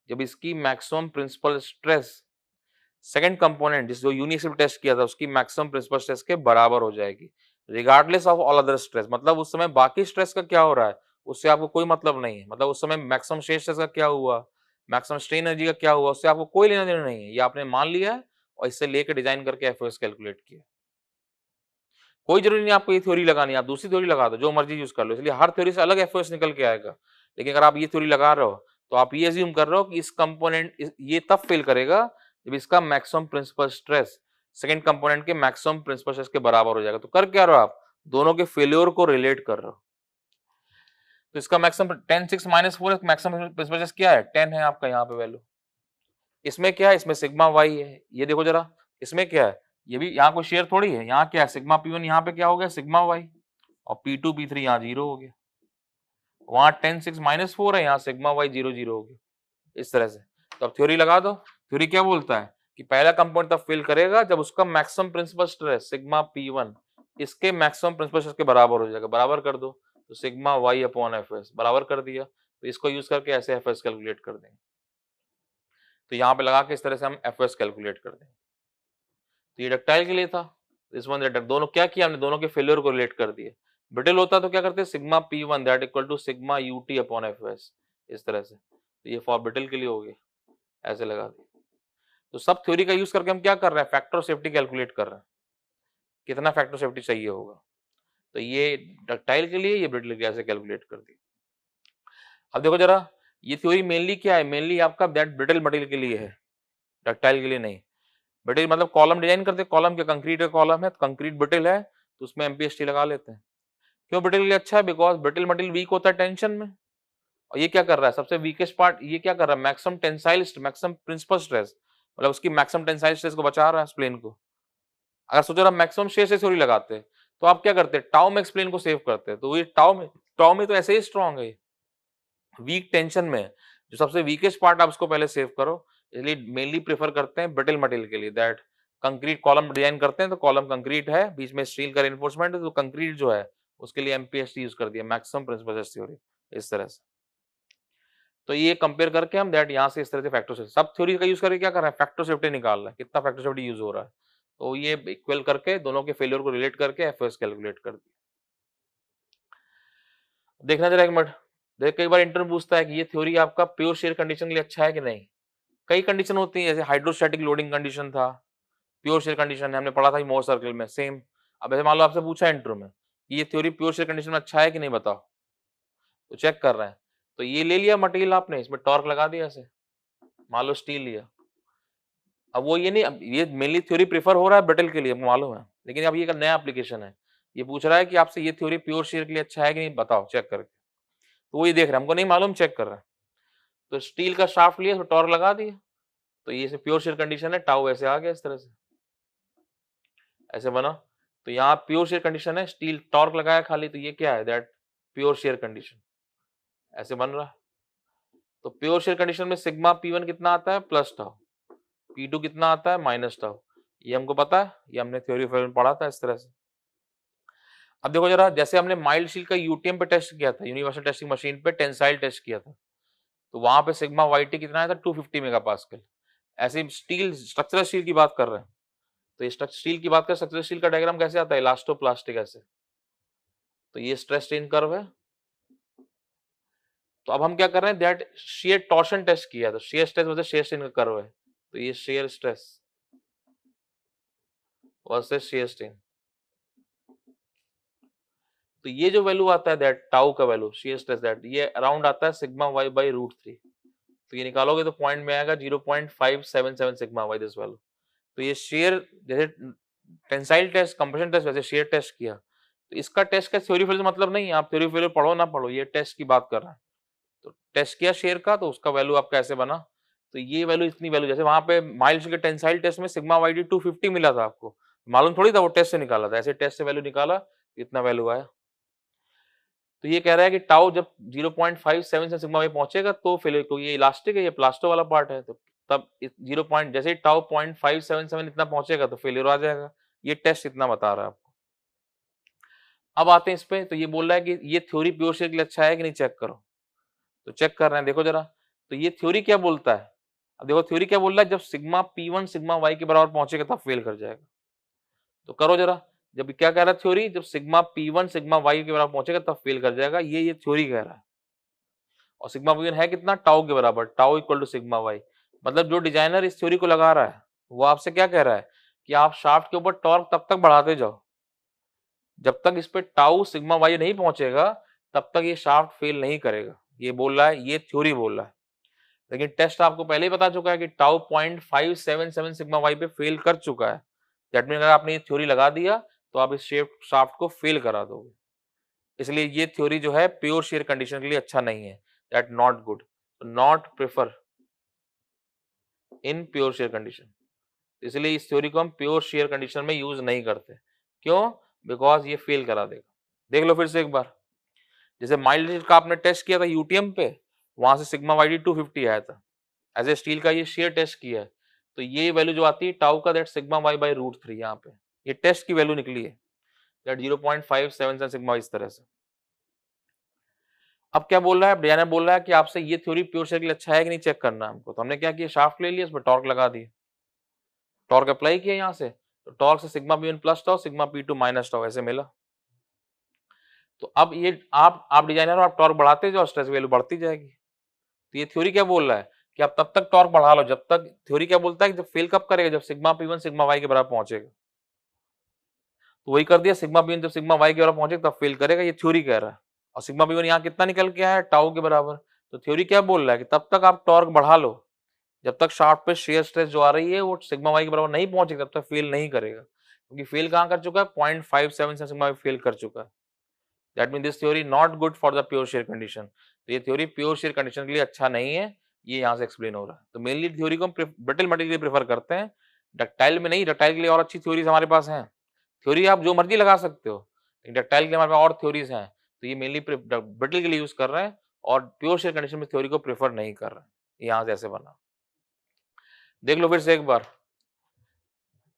जब इसकी maximum principal stress second component जिस जो यूनिएक्सियल टेस्ट किया था उसकी मैक्सिमम प्रिंसिपल स्ट्रेस के बराबर हो जाएगी, regardless of all other stress. मतलब उस समय बाकी स्ट्रेस का क्या हो रहा है उससे आपको कोई मतलब नहीं है, मतलब उस समय मैक्सिमम स्ट्रेस का क्या हुआ, मैक्सिमम स्ट्रेन एनर्जी का क्या हुआ, उससे आपको कोई लेना देना नहीं है, ये आपने मान लिया है और इससे लेकर डिजाइन करके एफओएस कैलकुलेट किया। कोई जरूरी नहीं आपको ये थ्योरी लगानी, आप दूसरी थ्योरी लगा दो, जो मर्जी यूज कर लो, इसलिए हर थ्योरी से अलग एफओएस निकल के आएगा। लेकिन अगर आप ये थ्योरी लगा रहे हो तो आप ये अज्यूम कर रहे हो कि इस कंपोनेंट ये तब फेल करेगा जब इसका maximum principal stress second component के मैक्सिमम प्रिंसिपल स्ट्रेस के बराबर हो जाएगा। तो कर क्या रहे हो आप, दोनों के फेल्योर को रिलेट कर रहे हो। तो इसका मैक्सिमम 10 6 -4 मैक्सिमम प्रिंसिपल स्ट्रेस क्या है, 10 है आपका यहाँ पे वैल्यू। इसमें क्या है, इसमें सिग्मा वाई है, ये देखो जरा इसमें क्या है, ये भी यहाँ कोई शेयर थोड़ी है, यहाँ क्या है सिग्मा P1, यहाँ पे क्या हो गया सिग्मा वाई, और P2 P3 यहाँ 0 हो गया, वहां 10 6 -4 है, यहाँ सिग्मा वाई 0 0 हो गया, इस तरह से। तो अब थ्योरी लगा दो, थ्योरी क्या बोलता है कि पहला कंपाउंड तब फेल करेगा जब उसका maximum principal stress sigma P1 इसके मैक्सिमम प्रिंसिपल स्ट्रेस के बराबर हो जाएगा, बराबर कर दो, तो सिग्मा वाई अपॉन एफएस बराबर कर दिया, तो इसको यूज करके ऐसे एफएस कैलकुलेट कर देंगे। तो यहाँ पे लगा के इस तरह से हम एफएस कैलकुलेट कर देंगे। तो ये डक्टाइल के लिए था, इस वन दोनों क्या किया हमने, दोनों के फेलियर को रिलेट कर दिए। ब्रिटल होता तो क्या करते, sigma P1 that equal to sigma UT upon FS, इस तरह से। तो ये फॉर ब्रिटल के लिए हो गया, ऐसे लगा दिए। तो सब थ्योरी का यूज करके हम क्या कर रहे हैं, फैक्टर ऑफ सेफ्टी कैलकुलेट कर रहे हैं, कितना फैक्टर सेफ्टी चाहिए होगा। तो ये डक्टाइल के लिए, ये ब्रिटल के लिए ऐसे कैलकुलेट कर दिया। अब देखो जरा, ये थ्योरी मेनली क्या है, मेनली आपका दैट ब्रिटल मटेरियल के लिए है, डक्टाइल के लिए नहीं। ब्रिटल मतलब कॉलम डिजाइन करते, कॉलम के कंक्रीट का कॉलम है, कंक्रीट ब्रिटल है, तो उसमें एमपीएसटी लगा लेते हैं। क्यों ब्रिटल के लिए अच्छा है? बिकॉज ब्रिटल मटेरियल वीक होता है टेंशन में, और ये क्या कर रहा है, सबसे वीकेस्ट पार्ट ये क्या कर रहा है, maximum tensile maximum principal stress, मतलब उसकी मैक्सिमम टेंसाइल स्ट्रेस को बचा रहा है प्लेन को। अगर सोचो आप मैक्सिमम शेयर से थ्योरी लगाते हैं तो आप क्या करते हैं, टाउ में एक्सप्लेन को सेव करते हैं, तो ये टाउ में तो ऐसे ही स्ट्रॉन्ग है, वीक टेंशन में जो सबसे वीकेस्ट पार्ट आप उसको पहले सेव करो, इसलिए मेनली प्रेफर करते हैं ब्रिटल मटेरियल के लिए। दैट कंक्रीट कॉलम डिजाइन करते हैं तो कॉलम कंक्रीट है, बीच में स्टील का रिइंफोर्समेंट है, तो कंक्रीट जो है उसके लिए एमपीएसटी यूज कर दिया, मैक्सिमम प्रिंसिपल स्ट्रेस थ्योरी, इस तरह से। तो ये कंपेयर करके हम दैट यहाँ से इस तरह से फैक्टर सेफ्टी, सब थ्योरी का यूज करके क्या कर रहे हैं, फैक्टर सेफ्टी निकाल रहे हैं, कितना फैक्टर सेफ्टी यूज हो रहा है, तो ये इक्वल करके दोनों के फेलियर को रिलेट करके एफएस कैलकुलेट कर दिया। देखना जरा एक मिनट, देख कई बार इंटरव्यू पूछता है कि ये थ्योरी आपका प्योर शेयर कंडीशन के लिए अच्छा है कि नहीं। कई कंडीशन होती है, जैसे हाइड्रोस्टैटिक लोडिंग कंडीशन था, प्योर शेयर कंडीशन है, हमने पढ़ा था मोर सर्कल में सेम। अब ऐसे मान लो आपसे पूछा इंटरव्यू में कि ये थ्योरी प्योर शेयर कंडीशन में अच्छा है कि नहीं बताओ, तो चेक कर रहे हैं, तो ये ले लिया मटेरियल आपने, इसमें टॉर्क लगा दिया ऐसे, मान लो स्टील लिया, अब वो ये नहीं, अब ये मेनली थ्योरी प्रेफर हो रहा है ब्रिटल के लिए, आपको मालूम है, लेकिन अब ये एक नया एप्लीकेशन है, ये पूछ रहा है कि आपसे ये थ्योरी प्योर शेयर के लिए अच्छा है कि नहीं बताओ चेक करके, तो वो ये देख रहे हैं, हमको नहीं मालूम, चेक कर रहे हैं। तो स्टील का शाफ्ट लिया, उसमें टॉर्क लगा दिया, तो ये प्योर शेयर कंडीशन है, टाउ ऐसे आ गया इस तरह से, ऐसे बना। तो यहाँ प्योर शेयर कंडीशन है, स्टील टॉर्क लगाया खाली, तो ये क्या है, दैट प्योर शेयर कंडीशन, ऐसे बन रहा है। तो प्योर शेयर कंडीशन में सिग्मा P1 कितना आता है, प्लस टाउ, P2 कितना आता है, माइनस टाउ, ये हमको पता है, ये हमने थ्योरी में पढ़ा था इस तरह से। अब देखो जरा, जैसे हमने माइल्ड स्टील का यूटीएम पे टेस्ट किया था, यूनिवर्सल टेस्टिंग मशीन पे टेंसाइल टेस्ट किया था, तो वहां पे सिग्मा YT कितना आया था, 250 मेगापास्कल। ऐसे स्टील स्ट्रक्चरल स्टील की बात कर रहे हैं, तो ये स्टील की बात कर, स्ट्रक्चरल स्टील का डायग्राम कैसे आता है, इलास्टोप्लास्टिक ऐसे, तो ये स्ट्रेस स्ट्रेन कर्व है। तो अब हम क्या कर रहे हैं, दैट शेयर टॉर्शन टेस्ट किया, तो shear stress versus shear strain का कर्व है, तो ये shear stress versus shear strain, तो ये जो वैल्यू आता है दैट टाउ का वैल्यू शेयर स्ट्रेस दैट ये अराउंड आता है सिग्मा y बाई √3, तो ये निकालोगे तो पॉइंट में आएगा 0.577 सिग्मा y दिस वैल्यू। तो ये शेयर, जैसे टेंसाइल टेस्ट कंप्रेशन टेस्ट वैसे शेयर टेस्ट किया, तो इसका टेस्ट का थ्योरी फेलियर मतलब नहीं है, आप थ्योरी फेलियर पढ़ो ना पढ़ो, ये टेस्ट की बात कर रहा है। तो टेस्ट किया शेयर का, तो उसका वैल्यू आपका ऐसे बना, तो ये वैल्यू इतनी वैल्यू, जैसे वहां पे माइल्ड के टेंसाइल टेस्ट में सिग्मा YD 250 मिला था आपको, मालूम थोड़ी था, वो टेस्ट से निकाला था, ऐसे टेस्ट से वैल्यू निकाला, इतना वैल्यू आया। तो ये कह रहा है कि टाउ जब 0.57 से सिग्मा y पहुंचेगा तो फेलियर, क्योंकि ये इलास्टिक है, ये प्लास्टो वाला पार्ट है, तो तब 0 पॉइंट जैसे ही टाउ 0.577 इतना पहुंचेगा तो फेलियर आ जाएगा, ये टेस्ट इतना बता रहा है आपको। अब आते हैं इस पे, तो ये बोल रहा है कि ये थ्योरी प्योर शेयर के लिए अच्छा है कि नहीं, चेक करो, तो चेक कर रहे हैं, देखो जरा, तो ये थ्योरी क्या बोलता है, अब देखो थ्योरी क्या बोल रहा है, जब सिग्मा P1 सिग्मा y के बराबर पहुंचेगा तब फेल कर जाएगा, तो करो जरा, जब क्या कह रहा है थ्योरी, जब सिग्मा P1 सिग्मा y के बराबर पहुंचेगा तब फेल कर जाएगा, ये थ्योरी कह रहा है। और सिग्मा P1 है कितना, टाउ के बराबर, tau equal to sigma y, मतलब जो डिजाइनर इस थ्योरी को लगा रहा है वो आपसे क्या कह रहा है कि आप शाफ्ट के ऊपर टॉर्क तब तक बढ़ाते जाओ जब तक इस पे टाउ सिग्मा y नहीं पहुंचेगा, तब तक ये शाफ्ट फेल नहीं करेगा, ये बोल रहा है, ये थ्योरी बोल रहा है। लेकिन टेस्ट आपको पहले ही बता चुका है कि टाउ 0.577 सिग्मा y पे फेल कर चुका है, दैट मीन अगर आपने ये थ्योरी लगा दिया तो आप इस शाफ्ट को फेल करा दोगे, इसलिए ये थ्योरी जो है प्योर शेयर कंडीशन के लिए अच्छा नहीं है, that not good, not prefer in pure shear condition, इसलिए इस थ्योरी को हम प्योर शेयर कंडीशन में यूज नहीं करते। क्यों? बिकॉज ये फेल करा देगा। देख लो फिर से एक बार, जैसे माइल्ड का आपने टेस्ट किया था यूटीएम पे, वहां से सिग्मा YD 250 आया था, एज ए स्टील का ये शेयर टेस्ट किया है, तो ये वैल्यू जो आती है टाउ का, दैट सिग्मा y बाई √3, यहाँ पे ये टेस्ट की वैल्यू निकली है, दैट 0.57 सिग्मा इस तरह से। अब क्या बोल रहा है, डिजाइनर बोल रहा है कि आपसे ये थ्योरी प्योर शेयर के लिए अच्छा है कि नहीं चेक करना है हमको, तो हमने क्या किया, शाफ्ट ले लिया, उसमें टॉर्क लगा दिया, टॉर्क अप्लाई किया यहाँ से, तो टॉर्क से sigma P1 plus tau sigma P2 minus tau ऐसे मिला। तो अब ये आप डिजाइनर हो, आप टॉर्क बढ़ाते जाओ, स्ट्रेस वैल्यू बढ़ती जाएगी। तो ये थ्योरी क्या बोल रहा है कि आप तब तक टॉर्क बढ़ा लो जब तक, थ्योरी क्या बोलता है कि जब फेल कब करेगा, जब सिग्मा P1 सिग्मा y के बराबर पहुंचेगा, तो वही कर दिया, सिग्मा P1 जब सिग्मा y के बराबर पहुंचेगा तब फेल करेगा, ये थ्योरी कह रहा है। और सिग्मा P1 यहाँ कितना निकल के आया है, टाउ के बराबर, तो थ्योरी क्या बोल रहा है कि तब तक आप टॉर्क बढ़ा लो जब तक शाफ्ट पे शेयर स्ट्रेस जो आ रही है वो सिग्मा y के बराबर नहीं पहुंचेगा, तब तक फेल नहीं करेगा। क्योंकि फेल कहाँ कर चुका है, 0.57 से सिग्मा फेल कर चुका है। That mean this theory not good for the pure shear condition. तो ये थ्योरी प्योर शेयर कंडीशन के लिए अच्छा नहीं है, ये यहाँ से एक्सप्लेन हो रहा है। तो मेनली थ्योरी को हम ब्रिटल मटेरियल के लिए प्रेफर करते हैं, डक्टाइल में नहीं। डक्टाइल के लिए और अच्छी थ्योरीज हमारे पास हैं। थ्योरी आप जो मर्जी लगा सकते हो, लेकिन डक्टाइल के लिए हमारे पास और थ्योरीज हैं। तो ये मेनली ब्रिटल के लिए यूज कर रहे हैं और प्योर शेयर कंडीशन में थ्योरी को प्रेफर नहीं कर रहे हैं। यहाँ से ऐसे बना, देख लो फिर से एक बार।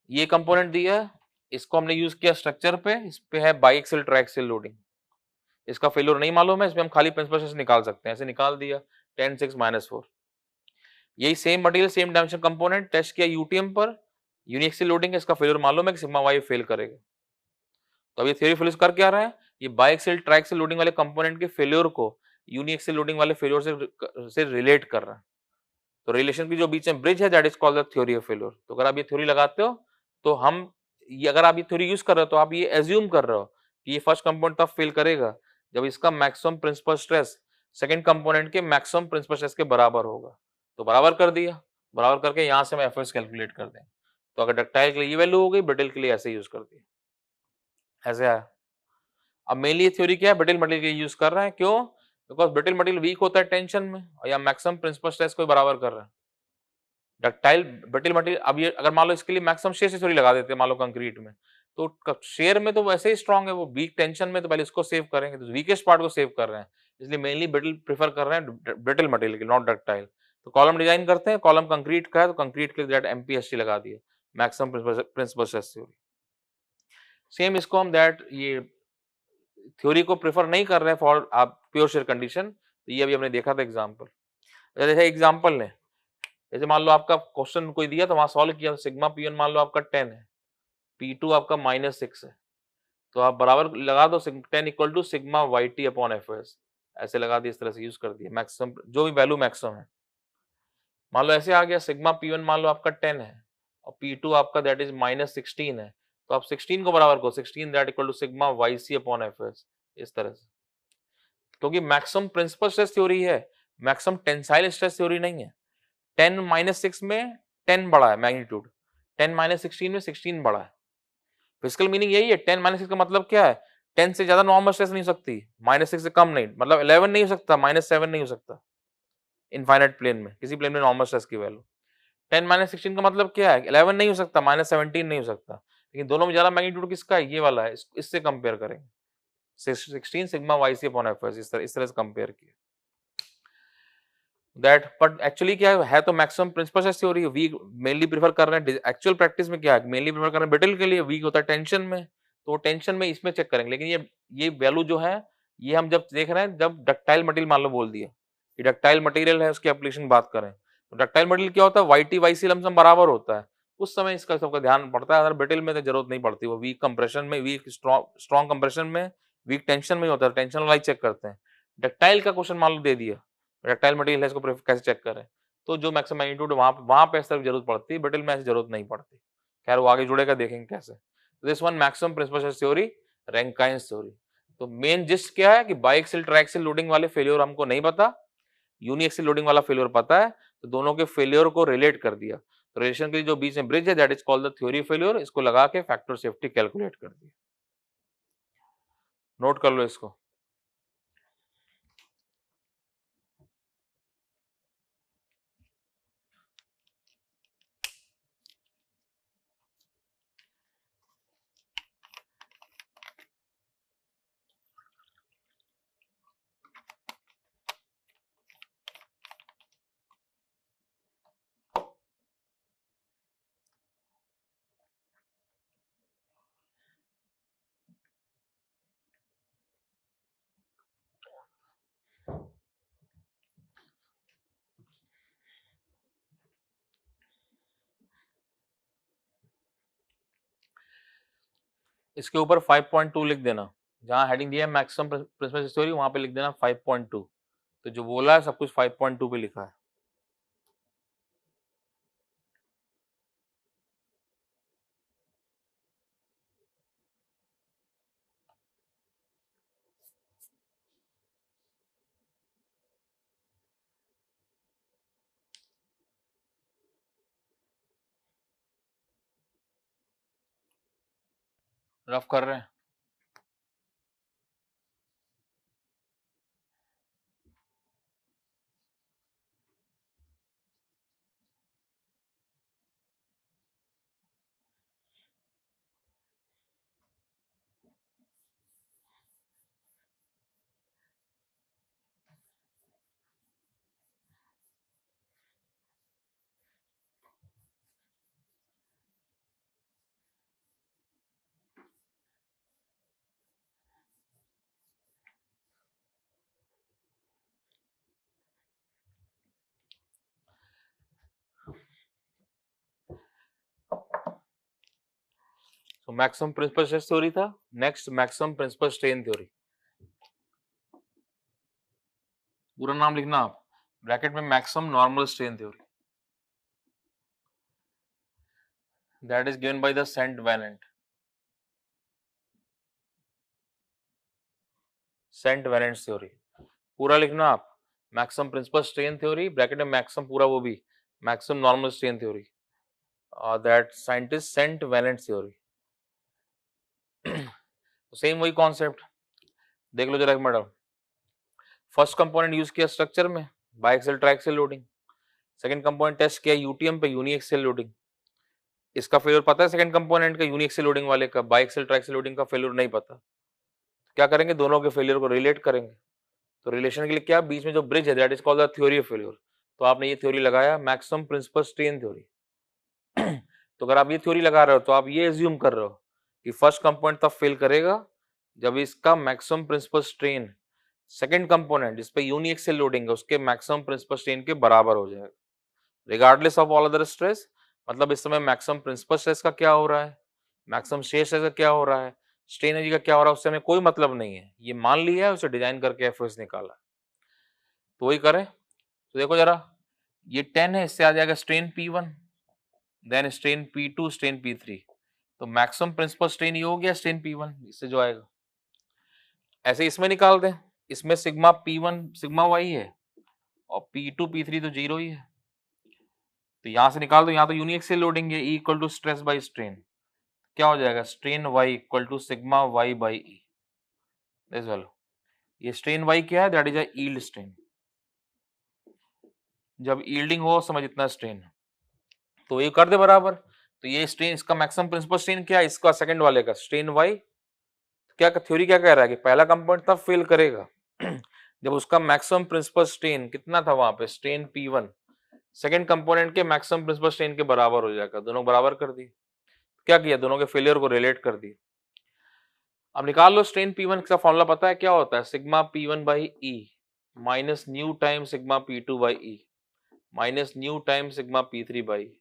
ये कंपोनेंट दिया है, इसको हमने यूज किया स्ट्रक्चर पे, इस पे है बाइएक्सियल ट्राइएक्सियल लोडिंग। इसका फेल्योर नहीं मालूम है, इसमें हम खाली प्रिंसिपल स्ट्रेस निकाल सकते हैं। ऐसे निकाल दिया 10 6 -4। यही same material same dimension component test किया यूटीएम पर, यूनिएक्सियल लोडिंग है, इसका फेल्योर मालूम है कि सिग्मा वाई फेल करेगा। तो अब ये थ्योरी फेल्योर कर क्या रहा है, ये बाइएक्सियल ट्राइएक्सियल लोडिंग वाले कंपोनेंट के फेल्योर को यूनिएक्सियल लोडिंग वाले फेल्योर से रिलेट कर रहा है। तो रिलेशन की जो बीच में ब्रिज है, that is called the theory of failure. तो अगर आप ये थ्योरी लगाते हो तो हम ये, अगर आप ये थ्योरी यूज कर रहे हो तो आप ये एज्यूम कर रहे हो कि ये फर्स्ट कंपोनेंट तब फेल करेगा जब इसका maximum principal stress second component के मैक्सिमम प्रिंसिपल स्ट्रेस के बराबर होगा। तो बराबर कर दिया, बराबर करके यहां से हम एफएस कैलकुलेट कर दें। तो अगर डक्टाइल के लिए ये वैल्यू हो गई, ब्रिटल के लिए ऐसे यूज कर दिया, ऐसे आया। अब मेनली ये थ्योरी क्या है, ब्रिटल मटेरियल के लिए यूज कर रहे हैं। क्यों? बिकॉज ब्रिटल मटेरियल वीक होता है टेंशन में, और या मैक्सिमम प्रिंसिपल स्ट्रेस को बराबर कर रहे हैं। डक्टाइल ब्रिटल मटेरियल, अब ये अगर मान लो इसके लिए मैक्सिमम शेयर से थ्योरी लगा देते हैं मान लो कंक्रीट में, तो शेयर में तो वैसे ही स्ट्रांग है, वो वीक टेंशन में, तो पहले इसको सेव करेंगे, तो वीकेस्ट पार्ट को सेव कर रहे हैं। इसलिए मेनली ब्रिटल प्रेफर कर रहे हैं ब्रिटल मटेरियल के, नॉट डक्टाइल। तो कॉलम डिजाइन करते हैं, कॉलम कंक्रीट का है तो कंक्रीट के दैट एमपीएसटी लगा दिए, maximum principal stress theory. Same इसको हम दैट ये थ्योरी को प्रेफर नहीं कर रहे हैं फॉर आप प्योर शेयर कंडीशन। तो ये अभी हमने देखा था एग्जाम्पल। जैसे एग्जाम्पल ने, जैसे मान लो आपका क्वेश्चन कोई दिया तो वहां सॉल्व किया, सिग्मा P1 मान लो आपका 10 है, P2 आपका -6 है, तो आप बराबर लगा दो 10 equal to sigma YT upon FS, ऐसे लगा दिया, इस तरह से यूज कर दिया, मैक्सिमम जो भी वैल्यू मैक्सिमम है। मान लो ऐसे आ गया, सिग्मा P1 मान लो आपका 10 है और P2 आपका दैट इज -16 है, तो आप 16 को बराबर करो, 16 that equal to sigma YC upon FS, इस तरह से। क्योंकि मैक्सिमम प्रिंसिपल स्ट्रेस थ्योरी है, मैक्सिमम टेंसाइल स्ट्रेस थ्योरी नहीं है। 10 -6 में 10 बड़ा है मैग्नीट्यूड, 10 -16 में 16 बड़ा है। फिजिकल मीनिंग यही है। 10 -6 का मतलब क्या है, 10 से ज्यादा नॉर्मल स्ट्रेस नहीं हो सकती, -6 से कम नहीं, मतलब 11 नहीं हो सकता, -7 नहीं हो सकता इनफाइनाइट प्लेन में, किसी प्लेन में नॉर्मल स्ट्रेस की वैल्यू। 10 -16 का मतलब क्या है, 11 नहीं हो सकता, -17 नहीं हो सकता, लेकिन दोनों में ज्यादा मैग्नीट्यूड किसका है, ये वाला है, इससे कंपेयर करेंगे। 16 सिग्मा YC अपॉन FS, इस तरह से कंपेयर किया दैट। बट एक्चुअली क्या है तो maximum principal stress theory, weak mainly prefer कर रहे हैं। एक्चुअल प्रैक्टिस में क्या है, मेनली प्रेफर कर रहे हैं ब्रिटल के लिए, वीक होता है टेंशन में, तो टेंशन में इसमें चेक करेंगे। लेकिन ये वैल्यू जो है, ये हम जब देख रहे हैं, जब डक्टाइल मटेरियल मान लो बोल दिया कि डक्टाइल मटेरियल है, उसकी एप्लीकेशन बात करें, तो डक्टाइल मटेरियल क्या होता है, YT YC लमसम बराबर होता है, उस समय इसका सबका ध्यान पड़ता है। अगर ब्रिटल में तो जरूरत नहीं पड़ती, वो वीक कंप्रेशन में, वीक स्ट्रॉन्ग कंप्रेशन में, वीक टेंशन में होता है, टेंशन वाला ही चेक करते हैं। डक्टाइल का क्वेश्चन मान लो दे दिया, रेक्टाइल मटेरियल है, इसको कैसे चेक करें, तो जो मैक्सिमम मैग्नीट्यूड वहां पे ऐसा जरूरत पड़ती है, ब्रिटल में ऐसी जरूरत नहीं पड़ती। खैर वो आगे जुड़ेगा, देखेंगे कैसे। This one maximum principal stress theory, Rankine's theory. तो मेन जिस्ट क्या है कि बाइएक्सियल ट्राइएक्सियल लोडिंग वाले फेलियर हमको नहीं पता, यूनिएक्सियल लोडिंग वाला फेलियर पता है, तो दोनों के फेलियर को रिलेट कर दिया। तो रिलेशन के जो बीच में ब्रिज है, that is called the theory failure, इसको लगा के फैक्टर सेफ्टी कैलकुलेट कर दिया। नोट कर लो इसको। इसके ऊपर 5.2 लिख देना, जहां हेडिंग दिया है मैक्सिमम प्रिंसिपल थ्योरी, वहां पे लिख देना 5.2। तो जो बोला है सब कुछ 5.2 पे लिखा है। रफ कर रहे हैं। तो मैक्सिमम प्रिंसिपल स्ट्रेस थ्योरी था। Next maximum principal strain theory. पूरा नाम लिखना आप, ब्रैकेट में maximum normal strain theory, that is given by the Saint Venant. Saint Venant theory पूरा लिखना आप, maximum principal strain theory, bracket में मैक्सिमम पूरा वो भी maximum normal strain theory, that scientist Saint Venant theory. Same वही concept देख लो जरा मैडम। फर्स्ट कंपोनेंट यूज किया स्ट्रक्चर में बाइएक्सियल ट्राइएक्सियल लोडिंग, सेकंड कंपोनेंट टेस्ट किया यूटीएम पे यूनिएक्सियल लोडिंग। इसका फेल्योर पता है सेकंड कंपोनेंट का यूनिएक्सियल लोडिंग वाले का, बाइएक्सियल ट्राइएक्सियल लोडिंग का फेल्योर नहीं पता। क्या करेंगे, दोनों के फेल्योर को रिलेट करेंगे। तो रिलेशन के लिए क्या, बीच में जो ब्रिज है that is called the theory of failure. तो आपने ये थ्योरी लगाया मैक्सिमम प्रिंसिपल स्ट्रेन थ्योरी। तो अगर आप ये थ्योरी लगा रहे हो तो आप ये एज्यूम कर रहे हो कि फर्स्ट कंपोनेंट तब फेल करेगा जब इसका maximum principal strain second component जिस पे यूनिएक्सियल लोडिंग है उसके मैक्सिमम प्रिंसिपल स्ट्रेन के बराबर हो जाएगा, regardless of all other stress. मतलब इस समय मैक्सिमम प्रिंसिपल स्ट्रेस का क्या हो रहा है, मैक्सिमम शेयर स्ट्रेस का क्या हो रहा है, स्ट्रेन एनर्जी का क्या हो रहा है, उससे हमें कोई मतलब नहीं है। ये मान लिया है, उसे डिजाइन करके एफओएस निकाला। तो वही करें। तो देखो जरा, ये 10 है, इससे आ जाएगा strain P1, then strain P2, strain P3। तो मैक्सिमम प्रिंसिपल स्ट्रेन ये हो गया स्ट्रेन P1, इससे जो आएगा। ऐसे इसमें निकाल दें, इसमें सिग्मा P1 सिग्मा y है और P2 P3 तो जीरो ही है। तो यहां से निकाल दो, यहाँ तो यूनिएक्सियल लोडिंग है, E equal to stress by strain. क्या हो जाएगा, strain y equal to sigma y by E. This value, ये स्ट्रेन y क्या है, that is a yield strain. जब यील्डिंग हो समझ इतना स्ट्रेन, तो ये कर दे बराबर। तो ये स्ट्रेन, इसका मैक्सिमम प्रिंसिपल स्ट्रेन क्या है, इसका सेकंड वाले का स्ट्रेन y। क्या थ्योरी क्या कह रहा है कि पहला कंपोनेंट तब फेल करेगा जब उसका मैक्सिमम प्रिंसिपल स्ट्रेन कितना था वहां पे, स्ट्रेन P1 सेकंड कंपोनेंट के मैक्सिमम प्रिंसिपल स्ट्रेन के बराबर हो जाएगा। दोनों बराबर कर दी, क्या किया, दोनों के फेलियर को रिलेट कर दी। अब निकाल लो स्ट्रेन P1 का फॉर्मूला पता है क्या होता है, sigma P1 by E minus nu time sigma P2 by E minus nu time sigma P3 by.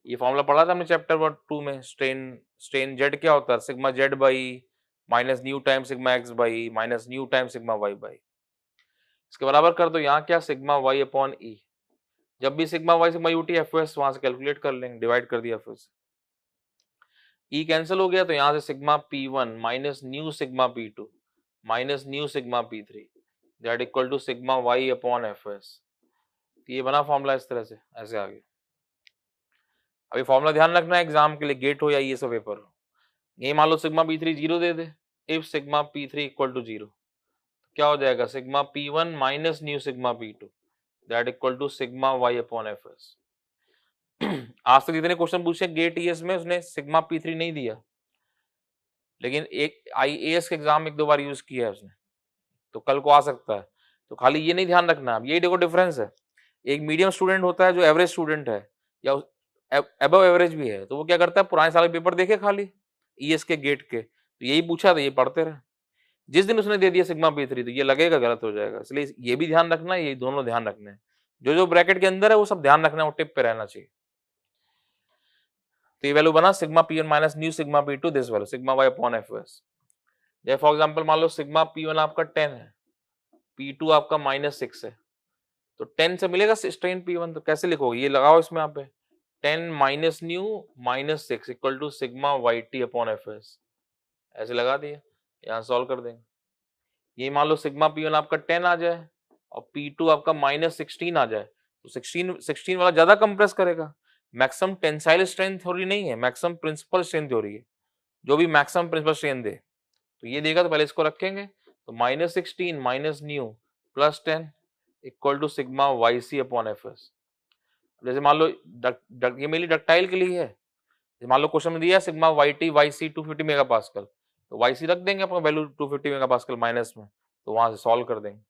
ये फॉर्मूला पढ़ा था हमने चैप्टर 2 में। स्ट्रेन जेड क्या होता है, sigma Z by minus nu time sigma X by minus nu time sigma Y by. इसके बराबर कर दो, यहाँ क्या सिग्मा वाई अपॉन ई। जब भी sigma Y sigma UT FOS वहां से कैलकुलेट कर लेंगे, डिवाइड कर दिया एफओएस, ई कैंसिल हो गया तो यहाँ से sigma P1 minus nu sigma P2 minus nu sigma P3 that equal to sigma Y upon FOS. ये बना फॉर्मूला इस तरह से, ऐसे आगे। अभी फॉर्मूला ध्यान रखना है एग्जाम के लिए, गेट हो या ये सब पेपर हो। ये मान लो सिग्मा P3 जीरो दे दे, if sigma P3 equal to zero, क्या हो जाएगा, sigma P1 minus nu sigma P2 that equal to sigma Y upon FS. आज तक जितने क्वेश्चन पूछे गेट ईएस में उसने सिग्मा P3 नहीं दिया, लेकिन एक आईएएस के एग्जाम में एक दो बार यूज किया है उसने, तो कल को आ सकता है। तो खाली ये नहीं ध्यान रखना, अब ये देखो डिफरेंस है। एक मीडियम स्टूडेंट होता है जो एवरेज स्टूडेंट है या अबव एवरेज भी है, तो वो क्या करता है, पुराने साल के पेपर देखे खाली ईएस के गेट के, तो यही पूछा था ये पढ़ते रहे। जिस दिन उसने दे दिया सिग्मा P3 तो ये लगेगा गलत हो जाएगा, इसलिए ये भी ध्यान रखना, ये दोनों ध्यान रखने हैं। जो जो ब्रैकेट के अंदर है वो सब ध्यान रखना है, वो टिप पे रहना चाहिए। तो ये वैल्यू बना sigma P1 minus nu sigma P2 this value sigma Y upon FOS. जैसे फॉर एग्जांपल मान लो सिग्मा P1 आपका 10 है, P2 आपका -6 है, तो 10 से मिलेगा स्ट्रेन P1, तो कैसे लिखोगे, ये लगाओ इसमें यहाँ पे 10 minus nu -6 equal to sigma Y T upon FS, ऐसे लगा दिया, यहाँ सॉल्व कर देंगे। ये मान लो सिग्मा P1 आपका 10 आ जाए और P2 आपका -16 आ जाए, तो 16 वाला ज्यादा कंप्रेस करेगा। मैक्सिमम टेंसाइल स्ट्रेंथ थ्योरी नहीं है, मैक्सिमम प्रिंसिपल स्ट्रेंथ थ्योरी है। जो भी मैक्सिमम प्रिंसिपल स्ट्रेन दे। तो ये देगा तो पहले इसको रखेंगे, तो -16 minus nu plus 10 equal to sigma Y C upon F S. जैसे मान लो ये मेरी डक्टाइल के लिए है, मान लो क्वेश्चन में दिया sigma Y T Y C 250 mega pascal, तो वाई सी रख देंगे अपना वैल्यू 250 मेगा पास्कल माइनस में, तो वहां से सॉल्व कर देंगे।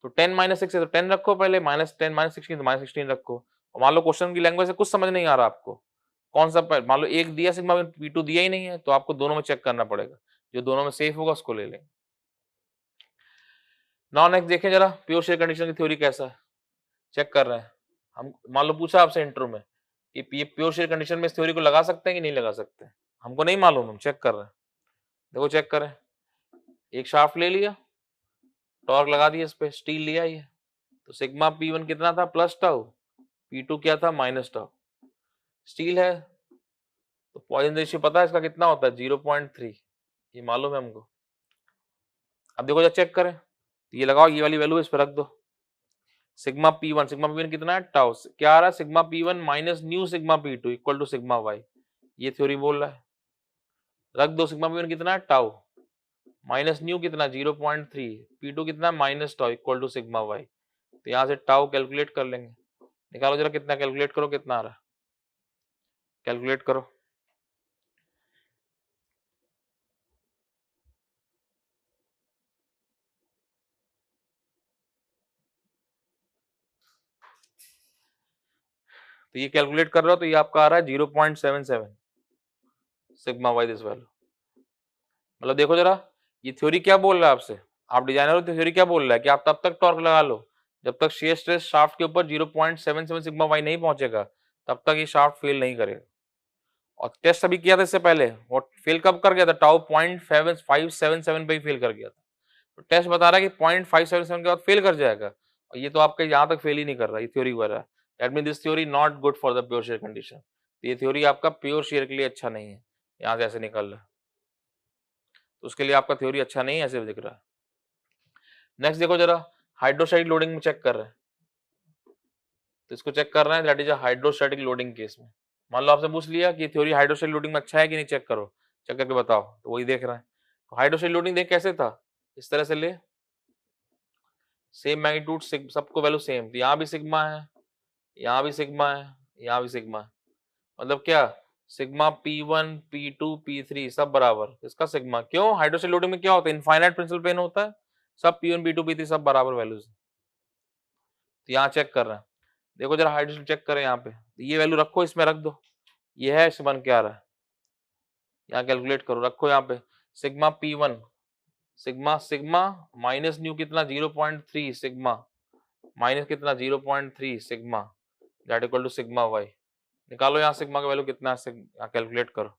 तो 10 माइनस 6 है तो 10 रखो पहले, -10 -16 तो -16 रखो। और मान लो क्वेश्चन की लैंग्वेज से कुछ समझ नहीं आ रहा आपको, कौन सा मान लो एक दिया सिग्मा P2 दिया ही नहीं है, तो आपको दोनों में चेक करना पड़ेगा, जो दोनों में सेफ होगा उसको ले लेंगे। नाउ नेक्स्ट देखें जरा प्योर शेयर कंडीशन की थ्योरी कैसा है, चेक कर रहे हैं हम। मान लो पूछा आपसे इंट्रो में कि ये प्योर शेयर कंडीशन में इस थ्योरी को लगा सकते हैं कि नहीं लगा सकते, हमको नहीं मालूम, हम चेक कर रहे हैं। देखो चेक करें, एक शाफ्ट ले लिया, टॉर्क लगा दिया इस पे, स्टील लिया ये, तो सिग्मा P1 कितना था प्लस टाउ, P2 क्या था माइनस टाउ। स्टील है तो पॉइजन रेशियो पता है इसका कितना होता है 0.3, ये मालूम है हमको। अब देखो जब चेक करें, तो ये लगाओ, ये वाली वैल्यू इस पर रख दो, सिग्मा P1 कितना है टाउ, क्या आ रहा है sigma P1 minus nu sigma P2 equal to sigma Y, ये थ्योरी बोल रहा है। रख दो सिग्मा P1 कितना है टाउ माइनस न्यू कितना 0.3, P2 कितना minus tau equal to sigma Y. तो यहाँ से टाउ कैलकुलेट कर लेंगे, निकालो जरा कितना, कैलकुलेट करो कितना आ रहा है, कैलकुलेट करो। तो ये कैलकुलेट कर रहे हो तो ये आपका आ रहा है 0.77 सिग्मा वाई दिस वैल्यू। मतलब देखो जरा ये थ्योरी क्या बोल रहा है आपसे, आप डिजाइनर हो तो थ्योरी क्या बोल रहा है कि आप तब तक टॉर्क लगा लो जब तक शेयर स्ट्रेस शाफ्ट के ऊपर 0.77 सिग्मा वाई नहीं पहुंचेगा, तब तक ये शाफ्ट फेल नहीं करेगा। और टेस्ट अभी किया था इससे पहले, और फेल कब कर गया था, टाउ 0.577 पे ही फेल कर गया था। तो टेस्ट बता रहा है कि 0.577 के बाद फेल कर जाएगा, और ये तो आपके यहाँ तक फेल ही नहीं कर रहा, ये थ्योरी हो रहा है। That mean this theory not good for the pure shear condition. तो ये थ्योरी आपका प्योर शेयर के लिए अच्छा नहीं है, यहाँ से ऐसे निकल रहा है, तो उसके लिए आपका थ्योरी अच्छा नहीं है, ऐसे दिख रहा है। नेक्स्ट देखो जरा, हाइड्रोस्टैटिक लोडिंग में चेक कर रहे हैं, तो इसको चेक कर रहे हैं that is a hydrostatic loading case में। मान लो आपसे पूछ लिया कि थ्योरी हाइड्रोस्टैटिक लोडिंग में अच्छा है कि नहीं, चेक करो, चेक करके बताओ, तो वही देख रहे हैं। तो हाइड्रोस्टैटिक लोडिंग देख कैसे था, इस तरह से ले, सेम मैग्नीट्यूड सबको वैल्यू सेम, तो यहाँ भी सिग्मा है, यहाँ भी सिग्मा है, यहाँ भी सिग्मा है, मतलब क्या सिग्मा P1 P2 P3 सब बराबर, इसका सिग्मा, क्यों हाइड्रोस्टैटिक लोडिंग में क्या होता है इनफाइनाइट प्रिंसिपल पेन होता है, सब P1 P2 P3 सब बराबर वैल्यूज। तो यहाँ चेक कर रहे हैं, देखो जरा हाइड्रोस्टैटिक चेक करें यहाँ पे, तो ये वैल्यू रखो इसमें रख दो, ये है इससे बन के आ रहा है, यहाँ कैलकुलेट करो, रखो यहाँ पे sigma P1 sigma sigma minus nu कितना 0.3 सिग्मा माइनस कितना 0.3 sigma that equal to sigma Y. निकालो यहाँ सिग्मा का वैल्यू कितना है, यहाँ कैलकुलेट करो।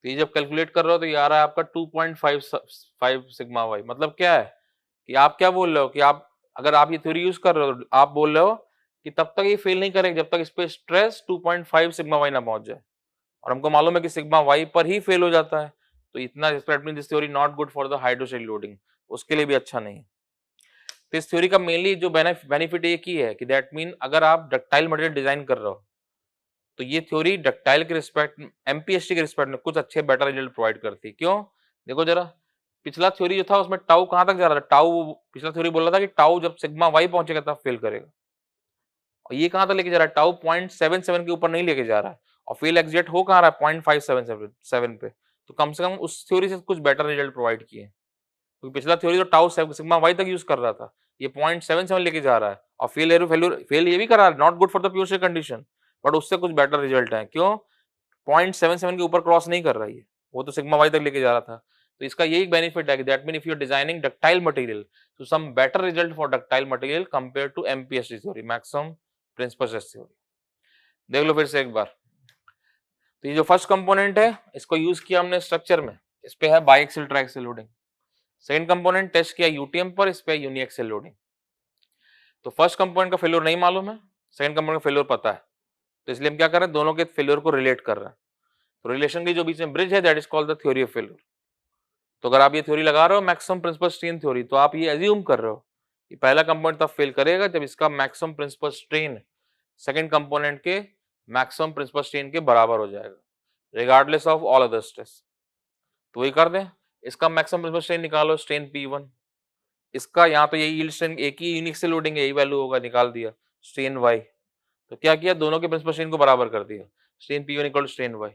तो ये जब कैलकुलेट कर रहे हो तो ये आ रहा है आपका 2.55 सिग्मा वाई। मतलब क्या है कि आप क्या बोल रहे हो कि आप अगर आप ये थ्योरी यूज कर रहे हो, आप बोल रहे हो कि तब तक ये फेल नहीं करेगा जब तक इस पे स्ट्रेस 2.5 सिग्मा वाई ना पहुंच जाए, और हमको मालूम है कि सिग्मा वाई पर ही फेल हो जाता है, तो इतना this theory not good for the hydrostatic loading, उसके लिए भी अच्छा नहीं है। तो इस थ्योरी का मेनली जो बेनिफिट एक ही है कि दैट मीन अगर आप डक्टाइल मटेरियल डिजाइन कर रहे हो तो ये थ्योरी डक्टाइल के रिस्पेक्ट एमपीएसटी के रिस्पेक्ट में कुछ अच्छे बेटर रिजल्ट प्रोवाइड करती है। क्यों, देखो जरा पिछला थ्योरी जो था उसमें टाउ कहां तक जा रहा था, टाउ पिछला थ्योरी बोल रहा था कि टाउ जब सिग्मा वाई पहुंचेगा तब फेल करेगा, और ये कहां तक लेके जा रहा है, टाउ 0.77 के ऊपर नहीं लेके जा रहा है, और फेल एग्जैक्ट हो कहां रहा है 0.577 पे, तो कम से कम उस थ्योरी से कुछ बेटर रिजल्ट प्रोवाइड किए, क्योंकि पिछला थ्योरी तो टाउ सिग्मा वाई तक यूज कर रहा था, ये 0.77 लेके जा रहा है, और फेल ये भी कर रहा है, not good for the pure shear condition, but उससे कुछ बेटर रिजल्ट है। क्यों, 0.77 के ऊपर क्रॉस नहीं कर रहा है, वो तो सिग्मा वाई तक लेके जा रहा था। तो इसका यही बेनिफिट है कि that mean if you are designing ductile material तो some better result for ductile material compare to MPST theory, maximum principal stress theory. देख लो फिर से एक बार, तो ये जो फर्स्ट कंपोनेंट है इसको यूज किया हमने स्ट्रक्चर में, इस पे है बाइएक्सियल ट्राइएक्सियल लोडिंग। सेकंड कंपोनेंट टेस्ट किया यूटीएम पर, इस पे यूनिएक्सियल लोडिंग। तो फर्स्ट कंपोनेंट का फेल्योर नहीं मालूम है, सेकंड कंपोनेंट का फेल्योर पता है, तो इसलिए हम क्या कर रहे हैं, दोनों के फेल्योर को रिलेट कर रहे हैं। तो रिलेशन की जो बीच में ब्रिज है that is called the theory of failure. तो अगर आप ये थ्योरी लगा रहे हो मैक्सिमम प्रिंसिपल स्ट्रेन थ्योरी, तो आप ये एज्यूम कर रहे हो कि पहला कंपोनेंट तब फेल करेगा जब इसका maximum principal strain second component के मैक्सिमम प्रिंसिपल स्ट्रेन के बराबर हो जाएगा regardless of all other stress. तो वही कर दें, इसका मैक्सिमम प्रिंसिपल स्ट्रेन निकालो, स्ट्रेन P1, इसका यहाँ पे यही यील्ड स्ट्रेन एक ही यूनिक से लोडिंग है, यही वैल्यू होगा, निकाल दिया स्ट्रेन Y। तो क्या किया, दोनों के प्रिंसिपल स्ट्रेन को बराबर कर दिया, strain P1 equal to strain Y।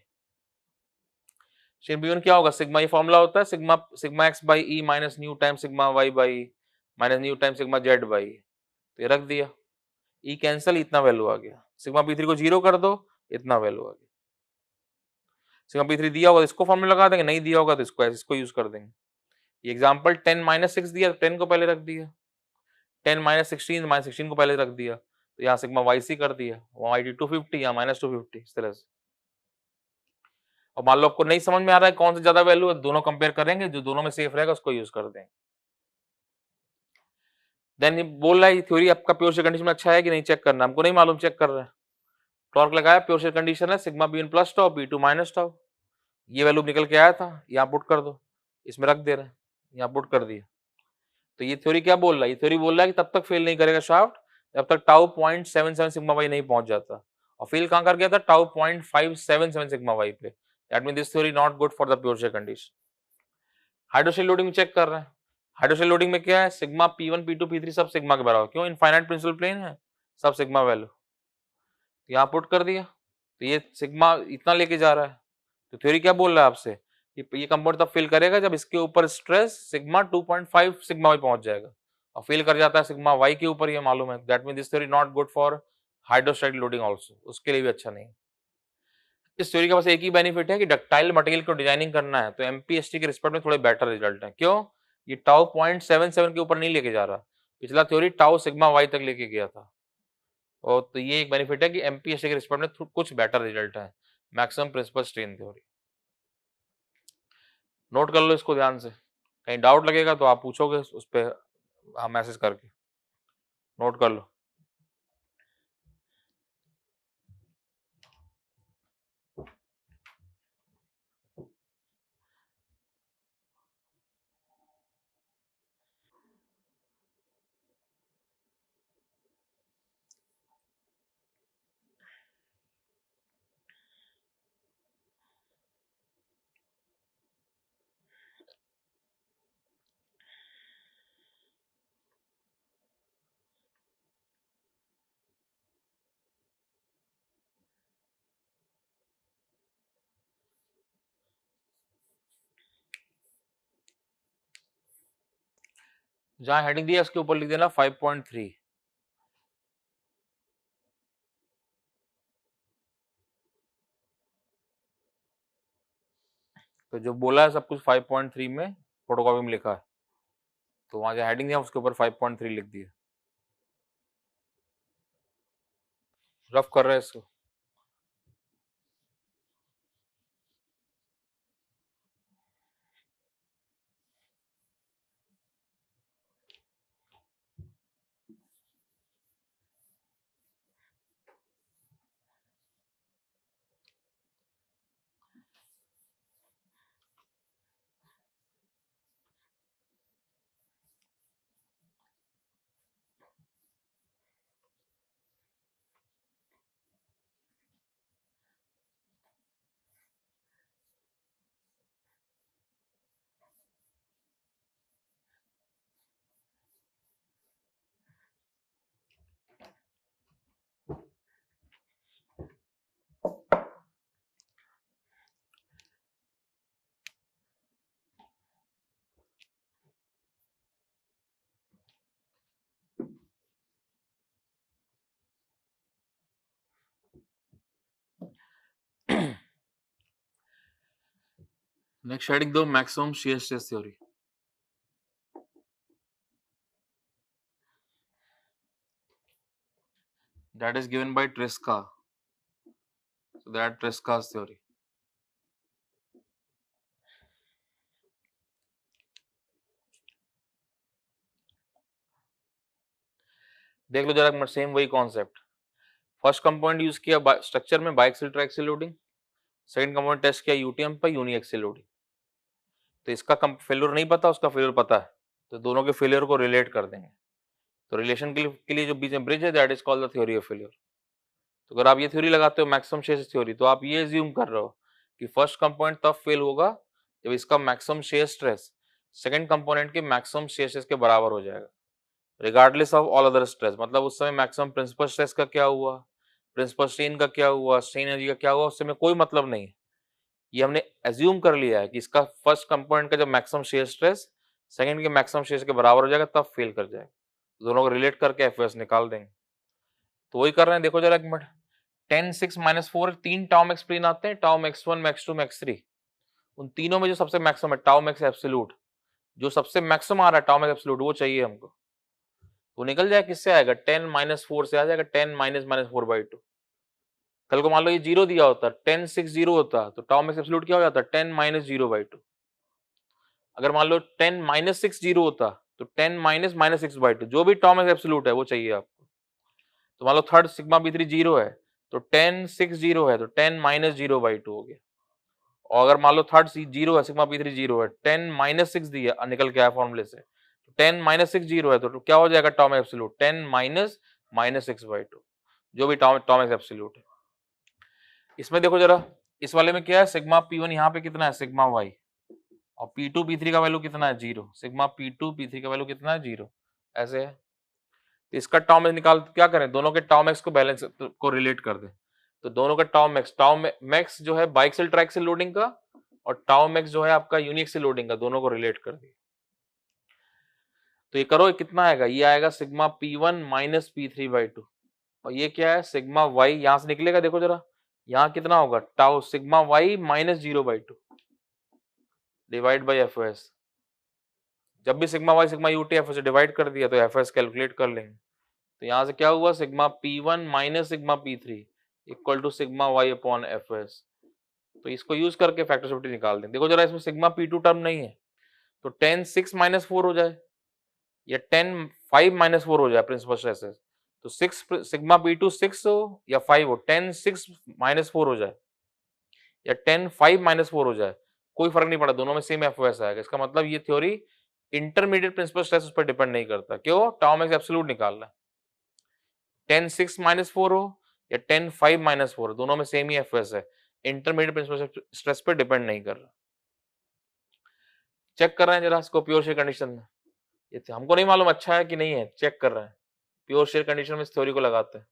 Strain P1 क्या होगा, सिग्मा, ये फॉर्मूला होता है sigma x by E minus nu time sigma y by minus nu time sigma z by. तो ये रख दिया, ई कैंसिल, इतना वैल्यू आ गया। सिग्मा P3 को 0 कर दो, इतना वैल्यू आ गया। सिग्मा P3 दिया होगा तो इसको फॉर्मूला लगा देंगे, नहीं दिया होगा तो इसको यूज कर देंगे। ये एग्जांपल 10 माइनस 6 दिया, 10 को पहले रख दिया, 10 माइनस 16 को पहले रख दिया, तो यहाँ सिग्मा YC कर दिया, वहाँ ID 250, यहाँ माइनस 250, इस तरह से। और मान लो आपको नहीं समझ में आ रहा है कौन सा ज्यादा वैल्यू है, दोनों कंपेयर करेंगे, जो दोनों में सेफ रहेगा उसको यूज कर देंगे। देन ये बोल रहा है थ्योरी आपका प्योर शेयर कंडीशन में अच्छा है कि नहीं, चेक करना, हमको नहीं मालूम, चेक कर रहे हैं। टॉर्क लगाया, प्योर शेयर कंडीशन है sigma P1 plus tau P2 minus tau, ये वैल्यू निकल के आया था, यहाँ पुट कर दो, इसमें रख दे रहे हैं, यहाँ पुट कर दिया। तो ये थ्योरी क्या बोल रहा है, ये थ्योरी बोल रहा है कि तब तक फेल नहीं करेगा शाफ्ट जब तक टाउ 0.77 सिग्मा वाई नहीं पहुंच जाता, और फेल कहां कर गया था, टाउ 0.577 सिग्मा वाई पे। That mean this theory not good for the pure shear condition. हाइड्रोसेल लोडिंग चेक कर रहे हैं, हाइड्रोसेल लोडिंग में क्या है, सिग्मा P1 P2 P3 सब सिग्मा के बराबर, क्यों, इनफाइनाइट प्रिंसिपल प्लेन है, सब सिग्मा वैल्यू, यहाँ पुट कर दिया। तो ये सिग्मा इतना लेके जा रहा है, तो थ्योरी क्या बोल रहा है आपसे, ये कंपाउंड तब फेल करेगा जब इसके ऊपर स्ट्रेस सिग्मा 2.5 सिग्मा वाई पहुंच जाएगा, और फेल कर जाता है सिग्मा वाई के ऊपर, ये मालूम है। That mean this theory not good for hydrostatic loading also, उसके लिए भी अच्छा नहीं। इस थ्योरी का बस एक ही बेनिफिट है कि डक्टाइल मटेरियल को डिजाइनिंग करना है तो एमपीएसटी के रिस्पेक्ट में थोड़े बेटर रिजल्ट है। क्यों, ये टाउ 0.77 के ऊपर नहीं लेके जा रहा, पिछला थ्योरी टाउ सिग्मा वाई तक लेके गया था, और तो ये एक बेनिफिट है कि एमपीएसटी के रिस्पेक्ट में कुछ बेटर रिजल्ट है, maximum principal strain theory. Note कर लो इसको ध्यान से, कहीं डाउट लगेगा तो आप पूछोगे उस पर, हाँ मैसेज करके नोट कर लो। जहां हेडिंग दिया उसके ऊपर लिख देना 5.3। तो जो बोला है सब कुछ 5.3 में फोटोकॉपी में लिखा है, तो वहां जहाँ हेडिंग दिया उसके ऊपर 5.3 लिख दिया। रफ कर रहे हैं इसको। नेक्स्ट हेडिंग दो, maximum shear stress theory. That is given by Tresca. So that Tresca's theory. देख लो जरा सेम वही कॉन्सेप्ट। फर्स्ट कंपोनेंट यूज किया स्ट्रक्चर में बाइक्सिल ट्राइक्सिल लोडिंग, सेकंड कंपोनेंट टेस्ट किया यूटीएम पे, यूनिएक्सियल लोडिंग। तो इसका फेल्योर नहीं पता, उसका फेल्योर पता है, तो दोनों के फेलियर को रिलेट कर देंगे। तो रिलेशन के लिए जो बीच में ब्रिज है, that is called the theory of failure. तो अगर आप ये थ्योरी लगाते हो मैक्सिमम शेयर थ्योरी, तो आप ये एज्यूम कर रहे हो कि फर्स्ट कंपोनेंट तब फेल होगा जब इसका maximum shear stress second component के मैक्सिमम शेयर स्ट्रेस के बराबर हो जाएगा, regardless of all other stress. मतलब उस समय मैक्सिमम प्रिंसिपल स्ट्रेस का क्या हुआ, प्रिंसिपल स्ट्रेन का क्या हुआ, स्ट्रेन एनर्जी का क्या हुआ, उससे में कोई मतलब नहीं है। ये हमने एज्यूम कर लिया है कि इसका फर्स्ट कंपोनेंट का जब मैक्सिमम शेयर स्ट्रेस सेकंड के मैक्सिमम शेयर के बराबर हो जाएगा तब फेल कर जाएगा। दोनों को रिलेट करके एफएस निकाल देंगे। तो वही कर रहे हैं, देखो जरा एक मिनट। 10 6 -4 तीन टाउ मैक्स प्लेन आते हैं, टाउ मैक्स 1 मैक्स 2 मैक्स 3। उन तीनों में जो सबसे मैक्सिमम है टाउ मैक्स एब्सोल्यूट, जो सबसे मैक्सिमम आ रहा है टाउ मैक्स एब्सोल्यूट, वो चाहिए हमको। वो निकल जाए किससे आएगा, 10 -4 से आ जाएगा, 10 -4/2। कल को मान लो ये 0 दिया होता, 10 6 0 होता, तो टाउ मैक्स एब्सोल्यूट क्या हो जाता, 10 -0/2। अगर मान लो 10 -6 0 होता, तो 10 -6/2। जो भी टाउ मैक्स एब्सोल्यूट है वो चाहिए आपको। तो मान लो थर्ड सिग्मा बी 3 0 है, तो 10 6 0 है, तो 10 -0/2 हो गया। और अगर मान लो थर्ड 0 है, सिग्मा बी 3 0 है, 10 -6 दिया निकल के आया फॉर्मूले से, 10 -6 0 है, तो क्या हो जाएगा टाउ मैक्स एब्सोल्यूट, 10 -6/2, जो भी टाउ मैक्स एब्सोल्यूट है। इसमें देखो जरा, इस वाले में क्या है, सिग्मा P1 यहाँ पे कितना है, सिग्मा y, और P2 P3 का वैल्यू कितना है, 0। सिग्मा P2 P3 का वैल्यू कितना है, 0। ऐसे है। तो इसका टाउ मैक्स निकाल, क्या करें, दोनों के टाउ मैक्स को बैलेंस को रिलेट कर दे। तो दोनों का टाउ मैक्स जो है बाइक्सियल ट्राइक्सियल लोडिंग का, और टाउ मैक्स जो है आपका यूनिएक्सियल लोडिंग का, दोनों को रिलेट कर दिया। तो ये करो, कितना आएगा, ये आएगा सिग्मा P1 -P3/2। और ये क्या है, सिग्मा y यहां से निकलेगा, देखो जरा यहाँ कितना होगा, tau sigma y -0/2 divide by F. जब भी sigma y sigma UT F से डिवाइड कर दिया तो एफ कैलकुलेट कर लेंगे। तो यहाँ से क्या हुआ, sigma P1 minus sigma P3 equal to sigma y upon F. तो इसको यूज करके फैक्टर्स निकाल दें। देखो जरा, इसमें सिग्मा P2 टर्म नहीं है, तो 10 6 -4 हो जाए, या 10 5 -4 हो जाए प्रिंसिपल स्ट्रेसेस। तो 6 सिग्मा P2 6 हो या 5 हो, 10 6 -4 हो जाए या 10 5 -4 हो जाए, कोई फर्क नहीं पड़ा, दोनों में सेम एफ आएगा। इसका मतलब ये थ्योरी इंटरमीडिएट प्रिंसिपल स्ट्रेस उस पर डिपेंड नहीं करता। क्यों, टाउ मैक्स एब्सोल्यूट निकालना है, 10 6 -4 हो या 10 5 -4, दोनों में सेम ही एफ है, इंटरमीडिएट प्रिंसिपल स्ट्रेस पे डिपेंड नहीं कर रहा। चेक कर रहे हैं जरा इसको प्योर शेयर कंडीशन में, ये हमको नहीं मालूम अच्छा है कि नहीं है, चेक कर रहे हैं। प्योर शेयर कंडीशन में इस थ्योरी को लगाते हैं।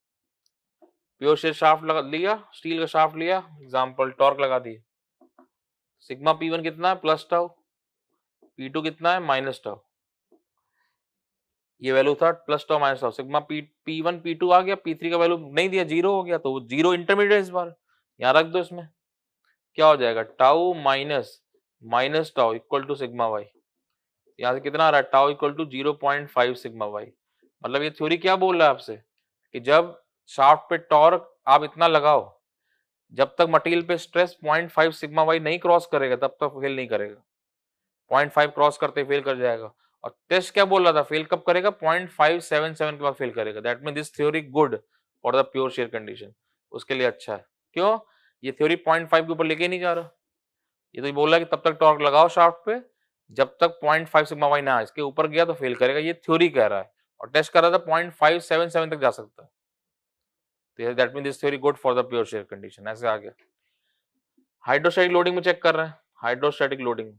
प्योर शेयर शाफ्ट लगा लिया, स्टील का शाफ्ट लिया, एग्जांपल टॉर्क लगा दी। सिग्मा P1 कितना है, प्लस टाउ, P2 कितना है, माइनस टाउ। ये वैल्यू था plus tau minus tau, sigma P1 P2 आ गया, P3 का वैल्यू नहीं दिया, 0 हो गया, तो वो 0 इंटरमीडिएट इस बार यहाँ रख दो। इसमें क्या हो जाएगा, tau minus tau equal to sigma y। यहाँ से कितना आ रहा है, tau equal to 0.5 sigma y। मतलब ये थ्योरी क्या बोल रहा है आपसे, कि जब शाफ्ट पे टॉर्क आप इतना लगाओ, जब तक मटेरियल पे स्ट्रेस 0.5 सिग्मा y नहीं क्रॉस करेगा तब तक फेल नहीं करेगा, 0.5 क्रॉस करते फेल कर जाएगा। और टेस्ट क्या बोल रहा था, फेल कब करेगा, 0.577 के बाद फेल करेगा। That mean this theory good for the pure shear condition, उसके लिए अच्छा है। क्यों, ये थ्योरी 0.5 के ऊपर लेके नहीं जा रहा, ये तो बोल रहा है कि तब तक टॉर्क लगाओ शाफ्ट पे जब तक 0.5 सिग्मा y ना, इसके ऊपर गया तो फेल करेगा, ये थ्योरी कह रहा है। और टेस्ट कर रहा था 0.577 तक जा सकता है। तो that mean this theory good for the pure shear condition. ऐसे आ गया। हाइड्रोस्टैटिक लोडिंग में चेक कर रहे हैं, हाइड्रोस्टैटिक लोडिंग,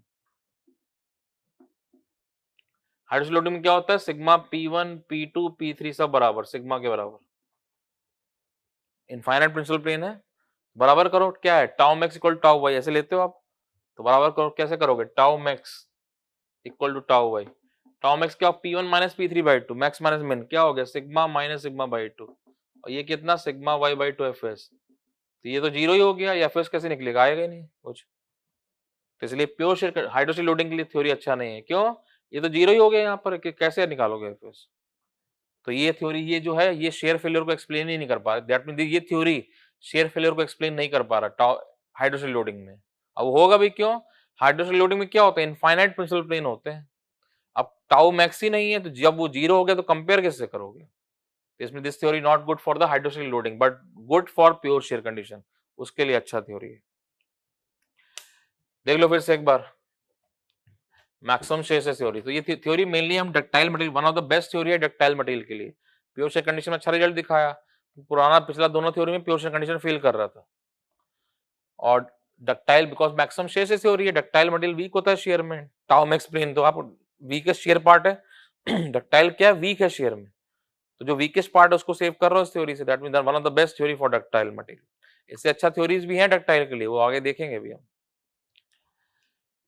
हाइड्रोस्टैटिक लोडिंग में क्या होता है, सिग्मा P1 P2 P3 सब बराबर, सिग्मा के बराबर, इनफाइनाइट प्रिंसिपल प्लेन है। बराबर करो, क्या है, tau max equal to tau Y, ऐसे लेते हो आप, तो बराबर करो, कैसे करोगे, tau max equal to tau Y. Tau max क्या, P1 minus P3/2, max minus मिन, क्या हो गया, सिग्मा माइनस सिग्मा/2, और ये कितना, सिग्मा y/2 एफएस। तो ये तो 0 ही हो गया, एफएस कैसे निकलेगा, आएगा ही नहीं कुछ। तो इसलिए प्योर शेयर हाइड्रोस्टैटिक लोडिंग के लिए थ्योरी अच्छा नहीं है। क्यों, ये तो 0 ही हो गया यहाँ पर, कैसे निकालोगे एफएस। तो ये थ्योरी, ये जो है, ये शेयर फेलियर को एक्सप्लेन ही नहीं कर पा रहा। दैट मीन ये थ्योरी शेयर फेलियर को एक्सप्लेन नहीं कर पा रहा हाइड्रोस्टैटिक लोडिंग में। अब होगा भी क्यों, हाइड्रोस्टैटिक लोडिंग में क्या होता है, इनफाइनाइट प्रिंसिपल प्लेन होते हैं। अब टाउ मैक्स ही नहीं है, तो जब वो 0 हो गया तो कंपेयर कैसे करोगे। तो इसमें this theory not good for the hydrostatic loading but good for pure shear condition, उसके लिए अच्छा थ्योरी है। देख लो फिर से एक बार, मैक्सिमम स्ट्रेस थ्योरी। तो ये थ्योरी मेनली हम ductile material, one of the best theory है डक्टाइल मटेरियल के लिए। प्योर शेयर कंडीशन में अच्छा रिजल्ट दिखाया, पुराना पिछला दोनों थ्योरी में प्योर शेयर कंडीशन फेल कर रहा था। और डक्टाइल बिकॉज मैक्सिमम शेयर से थ्योरी है, डक्टाइल मटेरियल वीक होता है शेयर में, टाउ मैक्स प्लेन तो आप वीकेस्ट शेयर पार्ट है डक्टाइल क्या है, वीक है शेयर में, तो जो वीकेस्ट पार्ट है उसको सेव कर रहा है इस थ्योरी से, that means one of the best theory for ductile material. इससे अच्छा थ्योरीज भी हैं डक्टाइल के लिए, वो आगे देखेंगे भी हम।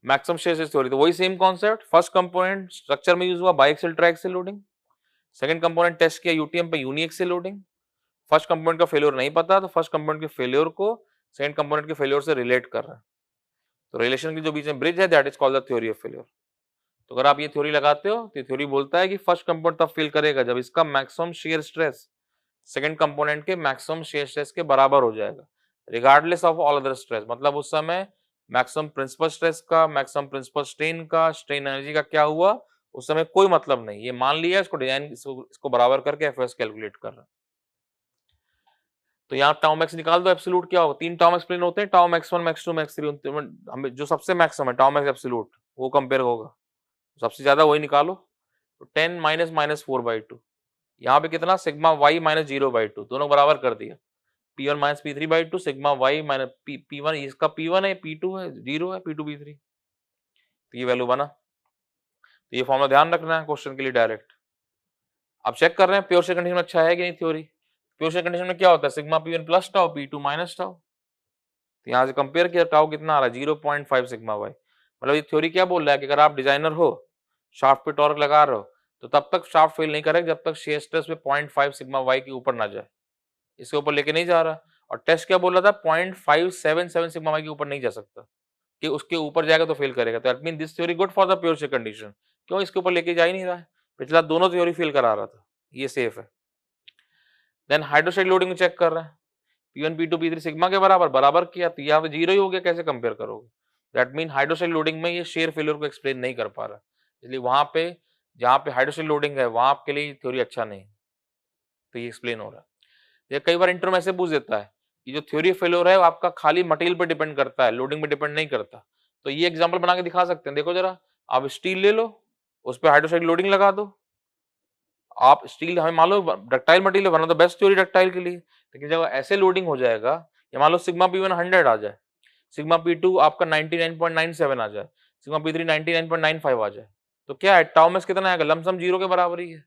मैक्सिमम शेयर थ्योरी तो वही same concept, first component structure में यूज हुआ बाइएक्सियल ट्राइएक्सियल लोडिंग, सेकंड कंपोनेंट टेस्ट किया यूटीएम पे यूनिएक्सियल लोडिंग, फर्स्ट कंपोनेंट का फेलियर नहीं पता तो फर्स्ट कंपोनेंट के फेलियर को सेकंड कंपोनेंट के फेलियर से रिलेट कर रहा है, तो रिलेशन की जो बीच में ब्रिज है that is called the theory of failure. तो अगर आप ये थ्योरी लगाते हो तो थ्योरी बोलता है कि फर्स्ट कंपोनेंट तब फेल करेगा जब इसका maximum shear stress second component के मैक्सिमम शेयर स्ट्रेस के बराबर हो जाएगा, regardless of all other stress. मतलब उस समय मैक्सिमम प्रिंसिपल स्ट्रेस का, मैक्सिमम प्रिंसिपल स्ट्रेन का, स्ट्रेन एनर्जी का क्या हुआ उस समय कोई मतलब नहीं, ये मान लिया, इसको डिजाइन इसको बराबर करके एफएस कैलकुलेट कर रहा है। तो यहाँ टाउ मैक्स निकाल दो, एब्सोल्यूट क्या होगा, तीन टाउ मैक्स प्लेन होते हैं, टाउ मैक्स 1 मैक्स 2 मैक्स 3, हमें जो सबसे मैक्सिमम है टाउ मैक्स एब्सोल्यूट वो कंपेयर होगा, सबसे ज्यादा वही निकालो। तो 10 माइनस माइनस 4/2, यहाँ पे कितना सिग्मा वाई माइनस 0/2, दोनों बराबर कर दिया, P1 minus P3/2 sigma Y minus P1, इसका P1 है, P2 है, 0 है, P2 P3, तो ये वैल्यू बना। तो ये फॉर्मूला ध्यान रखना है क्वेश्चन के लिए डायरेक्ट। अब चेक कर रहे हैं प्योर शेयर कंडीशन में अच्छा है कि नहीं थ्योरी। प्योर शेयर कंडीशन में क्या होता है, sigma P1 plus tau, P2 minus tau, तो यहाँ से कंपेयर किया टाउ कितना आ रहा है 0.5 सिग्मा वाई। मतलब ये थ्योरी क्या बोल रहा है कि अगर आप डिजाइनर हो, शाफ्ट पे टॉर्क लगा रहे हो, तो तब तक शाफ्ट फेल नहीं करेगा जब तक शेयर स्ट्रेस पे 0.5 सिग्मा वाई के ऊपर ना जाए, इसके ऊपर लेके नहीं जा रहा। और टेस्ट क्या बोल रहा था, 0.577 सिग्मा वाई के ऊपर नहीं जा सकता, कि उसके ऊपर जाएगा तो फेल करेगा। तो that mean this theory good for the pure shear condition, क्यों इसके ऊपर लेके जा ही नहीं रहा है, पिछला दोनों थ्योरी फेल करा रहा था, ये सेफ है। देन हाइड्रोस्टेटिक लोडिंग में चेक कर रहे हैं, P1 P2 P3 सिग्मा के बराबर बराबर किया, तो यहाँ पे 0 ही हो गया, कैसे कंपेयर करोगे। दैट मीन हाइड्रोस्टेटिक लोडिंग में ये शेयर फेलियर को एक्सप्लेन नहीं कर पा रहा, इसलिए वहां पे जहाँ पे हाइड्रोस्टेटिक लोडिंग है वहां आपके लिए थ्योरी अच्छा नहीं, तो ये एक्सप्लेन हो रहा है। ये कई बार इंटर में ऐसे पूछ देता है कि जो थ्योरी ऑफ फेलियर है वो आपका खाली मटेरियल पे डिपेंड करता है, लोडिंग पे डिपेंड नहीं करता। तो ये एग्जांपल बना के दिखा सकते हैं, देखो जरा, आप स्टील ले लो, उस पे हाइड्रोस्टेटिक लोडिंग लगा दो, आप स्टील हमें मान लो ductile material one of the best theory ductile के लिए, लेकिन जब ऐसे लोडिंग हो जाएगा, या मान लो सिग्मा P1 100 आ जाए, सिग्मा P2 आपका 99.97 आ जाए, सिग्मा P3 99.95 आ जाए, तो क्या है टाउ मैक्स कितना आएगा, लमसम 0 के बराबर ही है।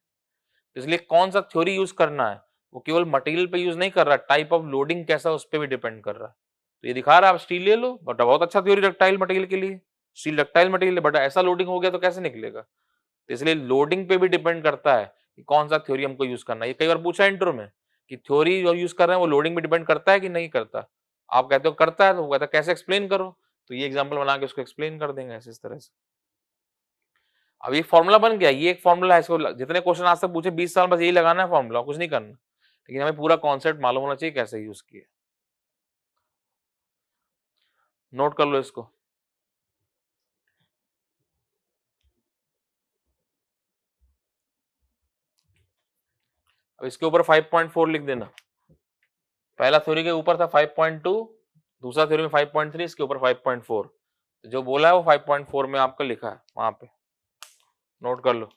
इसलिए कौन सा थ्योरी यूज करना है, वो केवल मटेरियल पे यूज नहीं कर रहा, टाइप ऑफ लोडिंग कैसा उस पर भी डिपेंड कर रहा है। तो ये दिखा रहा है आप स्टील ले लो, बट बहुत अच्छा थ्योरी डक्टाइल मटेरियल के लिए, स्टील डक्टाइल मटेरियल है, बट ऐसा लोडिंग हो गया तो कैसे निकलेगा। तो इसलिए लोडिंग पे भी डिपेंड करता है कि कौन सा थ्योरी हमको यूज करना है। ये कई बार पूछा इंटरव्यू में कि थ्योरी जो यूज कर रहे हैं वो लोडिंग पे डिपेंड करता है कि नहीं करता, आप कहते हो करता है, तो वो कहता है कैसे एक्सप्लेन करो, तो ये एग्जाम्पल बना के उसको एक्सप्लेन कर देंगे ऐसे इस तरह से। अब ये फॉर्मूला बन गया, ये एक फॉर्मूला है, इसको जितने क्वेश्चन आज तक पूछे 20 साल बस यही लगाना है फॉर्मूला, कुछ नहीं करना, लेकिन हमें पूरा कॉन्सेप्ट मालूम होना चाहिए कैसे यूज किया। नोट कर लो इसको। अब इसके ऊपर 5.4 लिख देना, पहला थ्योरी के ऊपर था 5.2, दूसरा थ्योरी में 5.3, इसके ऊपर 5.4, तो जो बोला है वो 5.4 में आपका लिखा है वहां पे, नोट कर लो।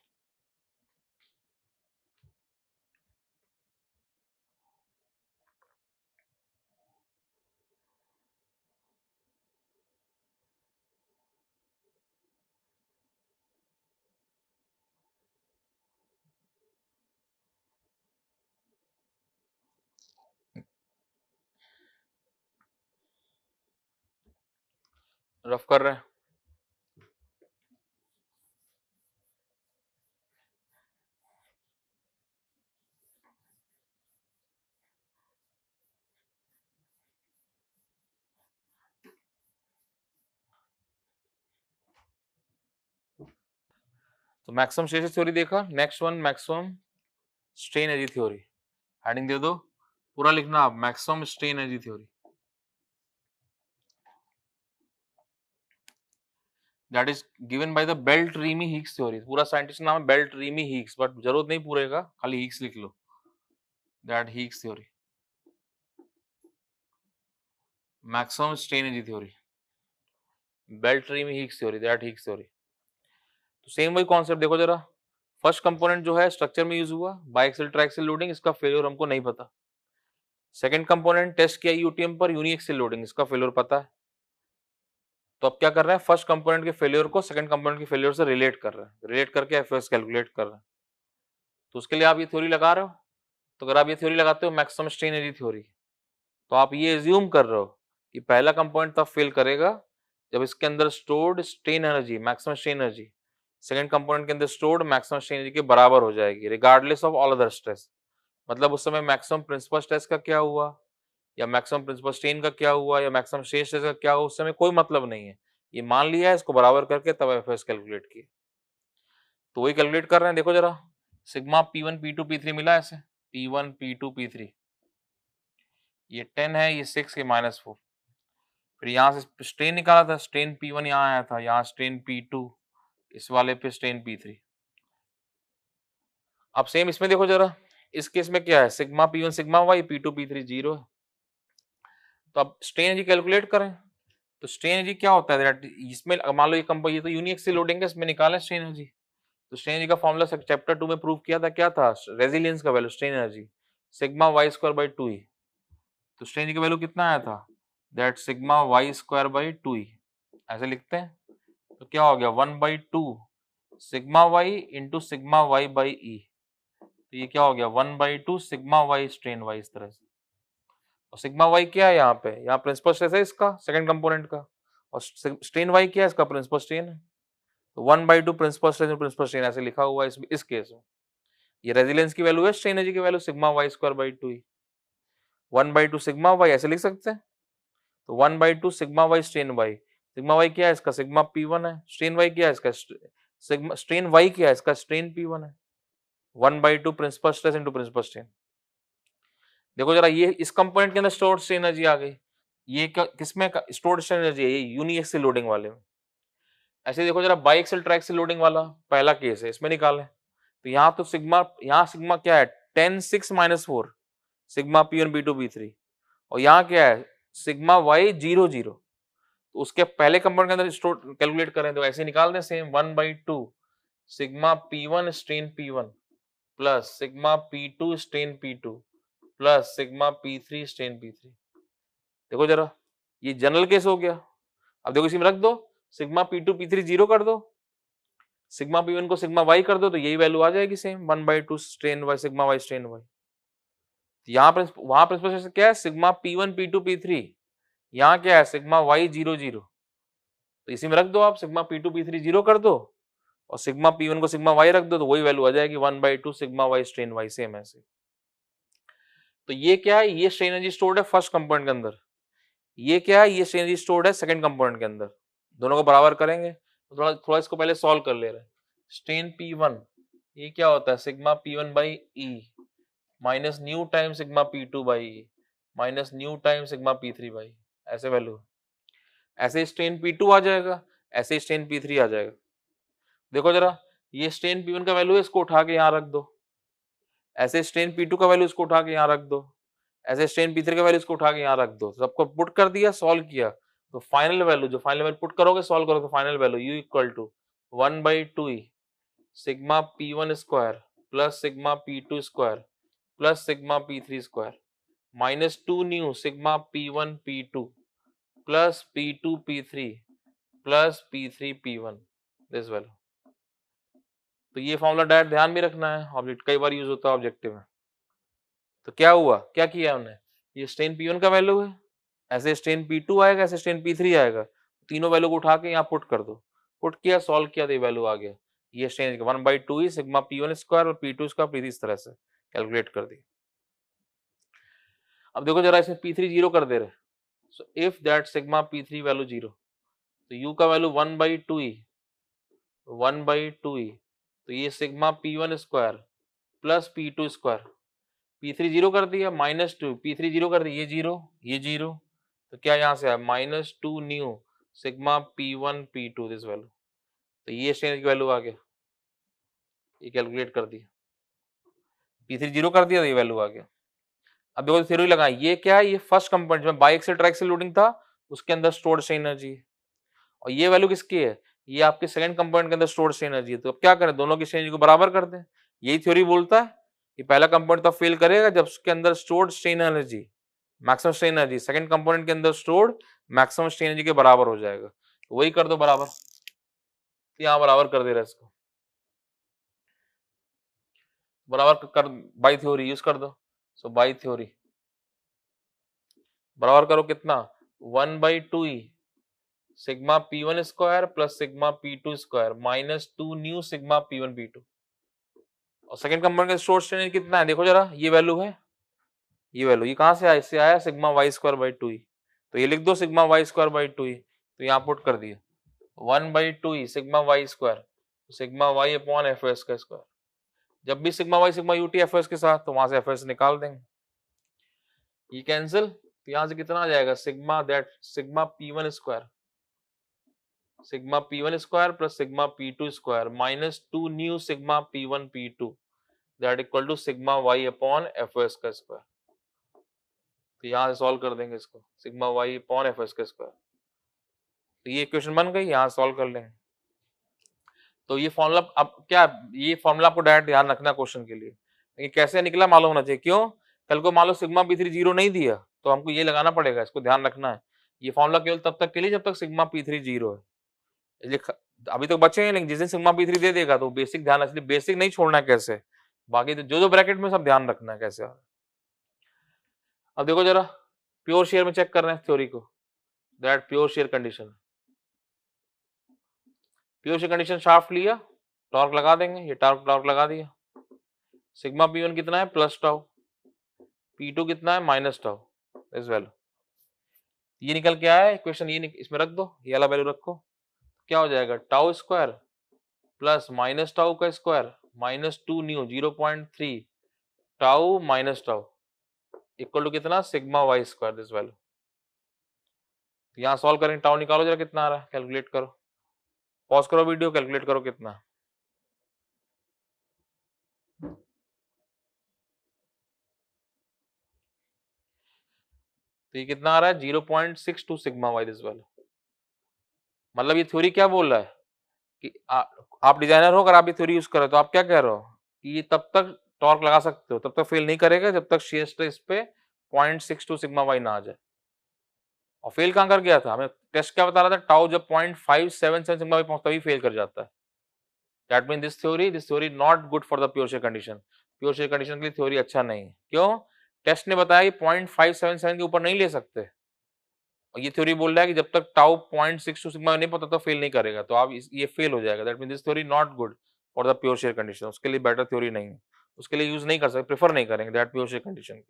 रफ कर रहे हैं, तो मैक्सिमम स्ट्रेस थ्योरी देखा, next one maximum strain energy theory, heading दे दो, पूरा लिखना आप, maximum strain energy theory, that is given by the Beltrami Haigh's theory, पूरा साइंटिस्ट नाम है बेल्ट्रीमी हीग्स, बट जरूरत नहीं पूरे का, खाली हीग्स लिख लो, that Haigh's theory, maximum strain energy theory. Beltrami में Haigh's theory, that Haigh's theory. तो सेम वही कॉन्सेप्ट देखो जरा, फर्स्ट कंपोनेंट जो है स्ट्रक्चर में यूज हुआ बाइएक्सियल ट्राइएक्सियल लोडिंग, इसका फेल्योर हमको नहीं पता। सेकंड कंपोनेंट टेस्ट किया यूटीएम पर यूनिएक्सियल लोडिंग, इसका फेल्योर पता है। तो अब क्या कर रहे हैं, फर्स्ट कंपोनेंट के फेल्योर को सेकंड कंपोनेंट के फेल्योर से रिलेट कर रहे हैं, रिलेट करके एफएस कैलकुलेट कर रहे हैं। तो उसके लिए आप ये थ्योरी लगा रहे हो, तो अगर आप ये थ्योरी लगाते हो मैक्सिमम स्ट्रेन एनर्जी थ्योरी, तो आप ये एज्यूम कर रहे हो कि पहला कंपोनेंट तब फेल करेगा जब इसके अंदर stored strain energy, maximum strain energy second component के अंदर स्टोर्ड मैक्सिमम स्ट्रेन एनर्जी के बराबर हो जाएगी regardless of all other stress. मतलब उस समय मैक्सिमम प्रिंसिपल स्ट्रेस का क्या हुआ या मैक्सिमम प्रिंसिपल स्ट्रेन का क्या हुआ या मैक्सिमम शेयर स्ट्रेस का क्या हुआ, उस समय कोई मतलब नहीं है। ये मान लिया है, इसको बराबर करके तब एफएस कैलकुलेट किया। तो वही कैलकुलेट कर रहे हैं, देखो जरा सिग्मा P1 P2 P3 मिला ऐसे, P1 P2 P3, ये 10 है, ये 6, ये -4। फिर यहाँ से स्ट्रेन निकाला था, स्ट्रेन P1 यहाँ आया था, यहाँ स्ट्रेन P2, इस वाले पे स्ट्रेन P3। अब सेम इसमें देखो जरा, इस केस में क्या है, sigma P1 sigma y, P2 P3 0 है। तो अब स्ट्रेन एनर्जी कैलकुलेट करें, तो स्ट्रेन एनर्जी क्या होता है, इसमें मान लो ये तो यूनिएक्सियल लोडिंग है, इसमें निकालें स्ट्रेन एनर्जी। तो स्ट्रेन एनर्जी का फॉर्मूला चैप्टर 2 में प्रूव किया था, क्या था, रेजिलियंस का value strain energy sigma y²/2e। तो स्ट्रेन एनर्जी का वैल्यू कितना आया था, दैट सिग्मा y²/2e, ऐसे लिखते हैं। तो क्या हो गया 1/2 sigma y into sigma y/e। तो ये क्या हो गया 1/2 सिग्मा y स्ट्रेन y, इस तरह से। और सिग्मा y क्या है यहाँ पे, यहाँ प्रिंसिपल स्ट्रेस है इसका सेकंड कंपोनेंट का, और स्ट्रेन y क्या है, इसका प्रिंसिपल स्ट्रेन है। तो 1/2 प्रिंसिपल स्ट्रेस प्रिंसिपल स्ट्रेन ऐसे लिखा हुआ है इस केस में। ये रेजिलियंस की वैल्यू है, स्ट्रेन एनर्जी की value sigma y²/2e। 1/2 sigma y ऐसे लिख सकते हैं। तो 1/2 sigma y strain y, sigma y क्या है इसका, सिग्मा P1 है, स्ट्रेन y क्या है इसका, सिग्मा स्ट्रेन y क्या है इसका, स्ट्रेन P1 है। 1/2 principal stress into principal strain. देखो जरा, ये इस कंपोनेंट के अंदर स्टोर्ड स्ट्रेन एनर्जी आ गई, ये किसमें स्टोर्ड स्ट्रेन एनर्जी है, ये यूनिएक्सियल लोडिंग वाले में। ऐसे देखो जरा, बाइएक्सियल ट्राइएक्सियल लोडिंग वाला पहला केस है, इसमें निकालें। तो यहाँ तो यहाँ सिग्मा क्या है 10 6 -4 सिग्मा P1 P2 P3, और यहाँ क्या है सिग्मा y 0 0। तो उसके पहले कंपाउंड के अंदर स्टोर कैलकुलेट करें तो ऐसे निकाल दें same 1/2 sigma P1 strain P1 plus sigma P2 strain P2 plus sigma P3 strain P3। देखो जरा, ये जनरल केस हो गया। अब देखो इसी में रख दो, सिग्मा P2 P3 0 कर दो, सिग्मा P1 को सिग्मा y कर दो, तो यही वैल्यू आ जाएगी same 1/2 strain y sigma y strain y। यहाँ पर वहां प्रिंसिपल क्या है, सिग्मा P1 P2 P3, यहाँ क्या है सिग्मा y 0 0। तो इसी में रख दो आप, सिग्मा P2 P3 0 कर दो और सिग्मा P1 को सिग्मा y रख दो, तो वही वैल्यू आ जाएगी 1/2 sigma y strain y, same ऐसे। तो ये क्या है, ये स्ट्रेन एनर्जी स्टोर्ड है फर्स्ट कंपोनेंट के अंदर, ये क्या है, ये स्ट्रेन एनर्जी स्टोर्ड है सेकंड कंपोनेंट के अंदर। दोनों को बराबर करेंगे तो थोड़ा थोड़ा इसको पहले सॉल्व कर ले रहे हैं। स्ट्रेन P1 ये क्या होता है, sigma P1/E minus nu time sigma P2/E minus nu time sigma P3/E, ऐसे वैल्यू। ऐसे स्ट्रेन P2 आ जाएगा, ऐसे स्ट्रेन P3 आ जाएगा। देखो जरा, ये स्ट्रेन P1 का वैल्यू है, इसको उठा के यहाँ रख दो, ऐसे स्ट्रेन P2 का वैल्यू इसको उठा के यहाँ रख दो, ऐसे स्ट्रेन P3 का वैल्यू इसको उठा के यहाँ रख दो, सबको पुट कर दिया, सॉल्व किया, तो फाइनल वैल्यू जो फाइनल वैल्यू पुट करोगे सॉल्व करोगे, तो final value U equal to 1/2E sigma P1 square plus sigma P2 square plus sigma P3 square minus 2 nu sigma P1 P2 plus P2 P3 plus P3 P1, this value. तो ये formula direct ध्यान में रखना है, object कई बार use होता है objective में। तो क्या हुआ, क्या किया हमने, ये स्ट्रेन P1 का वैल्यू है, ऐसे स्ट्रेन P2 आएगा, ऐसे स्ट्रेन P3 आएगा, तीनों वैल्यू को उठा के यहाँ पुट कर दो, पुट किया सॉल्व किया तो ये वैल्यू आ गया, ये स्ट्रेन 1/2 ही सिग्मा P1 स्क्वायर और P2 स्क्वायर P3 इस तरह से कैलकुलेट कर दी। अब देखो जरा, इसमें P3 0 कर दे रहे, so if that sigma P3 value 0, तो U का वैल्यू 1/2E, 1/2E, तो ये sigma P1 square plus P2 square, P3 0 कर दिया -2, P3 0 कर दिया, ये 0, तो क्या यहाँ से आया -2 nu sigma P1 P2, this value. तो ये स्ट्रेन की वैल्यू आ गया, ये कैलकुलेट कर दिया, P3 0 कर दिया तो ये वैल्यू आ गया। अब देखो थ्योरी लगा, ये क्या है, ये फर्स्ट कंपोनेंट में बाइएक्सियल ट्राइएक्सियल लोडिंग था, उसके अंदर स्टोर्ड स्ट्रेन एनर्जी, और ये वैल्यू किसकी है, ये आपके सेकंड कंपोनेंट के अंदर स्टोर्ड स्ट्रेन एनर्जी है। तो अब क्या करें, दोनों की स्ट्रेन एनर्जी को बराबर कर दें। यही थ्योरी बोलता है कि पहला कंपोनेंट तब फेल करेगा जब उसके अंदर stored strain energy, maximum strain energy second component के अंदर स्टोर्ड मैक्सिमम स्ट्रेन एनर्जी के बराबर हो जाएगा। तो वही कर दो बराबर, यहां बराबर कर दे रहा है इसको, बराबर कर बाई थ्योरी यूज कर दो। सो बाई थ्योरी बराबर करो कितना, 1/2e sigma p1 square plus sigma p2 square minus 2 nu sigma p1 p2। और सेकंड कंपोनेंट का स्टोर्ड स्ट्रेन कितना है, देखो जरा, ये वैल्यू है, ये वैल्यू, ये कहां से आया, इससे आया sigma y square by 2e। तो ये लिख दो sigma y square by 2e, तो यहाँ पुट कर दिया 1/2e sigma y square sigma y upon F S का स्क्वायर। जब भी sigma y sigma UT F S के साथ, तो वहां से एफ एस निकाल देंगे, ये कैंसिल, तो यहां से कितना आ जाएगा, sigma that sigma p1 square sigma p1 square plus sigma p2 square minus 2 nu sigma p1 p2 that equal to sigma y upon F S का स्क्वायर। तो यहां से सॉल्व कर देंगे इसको, sigma y upon F S का square. तो ये इक्वेशन बन गई, यहां सॉल्व कर लेंगे। तो ये फॉर्मूला, अब क्या, ये फॉर्मूला आपको डायरेक्ट ध्यान रखना क्वेश्चन के लिए, लेकिन कैसे निकला मालूम होना चाहिए। क्यों, कल को मान लो सिग्मा p3 जीरो नहीं दिया तो हमको ये लगाना पड़ेगा, इसको ध्यान रखना है। ये फॉर्मूला केवल तब तक के लिए जब तक सिग्मा p3 जीरो है, अभी तक बचे हैं, लेकिन जिस दिन सिग्मा p3 दे देगा तो बेसिक ध्यान रखना, बेसिक नहीं छोड़ना है कैसे, बाकी तो जो ब्रैकेट में सब ध्यान रखना है कैसे। अब देखो जरा, प्योर शेयर में चेक कर रहे हैं थ्योरी को, that pure shear condition, pure shear condition shaft लिया, टॉर्क लगा देंगे, ये टॉर्क लगा दिया, सिग्मा p1 कितना है प्लस टाउ, p2 कितना है माइनस टाउ, इस वैल्यू, ये निकल के आया इक्वेशन, ये इसमें रख दो, ये वाला वैल्यू रखो, क्या हो जाएगा, tau square plus minus tau का square minus 2 nu 0.3 tau minus tau equal to कितना, sigma y square this value. यहां सॉल्व करेंगे, टाउ निकालो जरा कितना आ रहा है, कैलकुलेट करो, पॉज करो वीडियो, कैलकुलेट करो कितना। तो ये कितना आ रहा है, 0.62 सिग्मा y दिस वैल्यू। मतलब ये थ्योरी क्या बोल रहा है कि आप डिजाइनर हो, अगर आप ये थ्योरी यूज करो तो आप क्या कह रहे हो कि ये तब तक टॉर्क लगा सकते हो, तब तक फेल नहीं करेगा जब तक शेयर स्ट्रेस पे 0.62 सिग्मा y ना आ जाए। और फेल कहां कर गया था, हमें टेस्ट क्या बता रहा था, टाउ जब 0.577 सिग्मा y पहुंचता तभी फेल कर जाता है। That mean this theory not good for the pure shear condition, pure shear condition के लिए थ्योरी अच्छा नहीं है। क्यों, टेस्ट ने बताया कि 0.577 के ऊपर नहीं ले सकते, और ये थ्योरी बोल रहा है कि जब तक टाउ 0.62 सिग्मा नहीं पता तो फेल नहीं करेगा, तो आप ये फेल हो जाएगा। That mean this theory not good for the pure shear condition, उसके लिए बेटर थ्योरी नहीं है, उसके लिए यूज नहीं कर सकते, प्रेफर नहीं करेंगे दैट प्योर शेयर कंडीशन।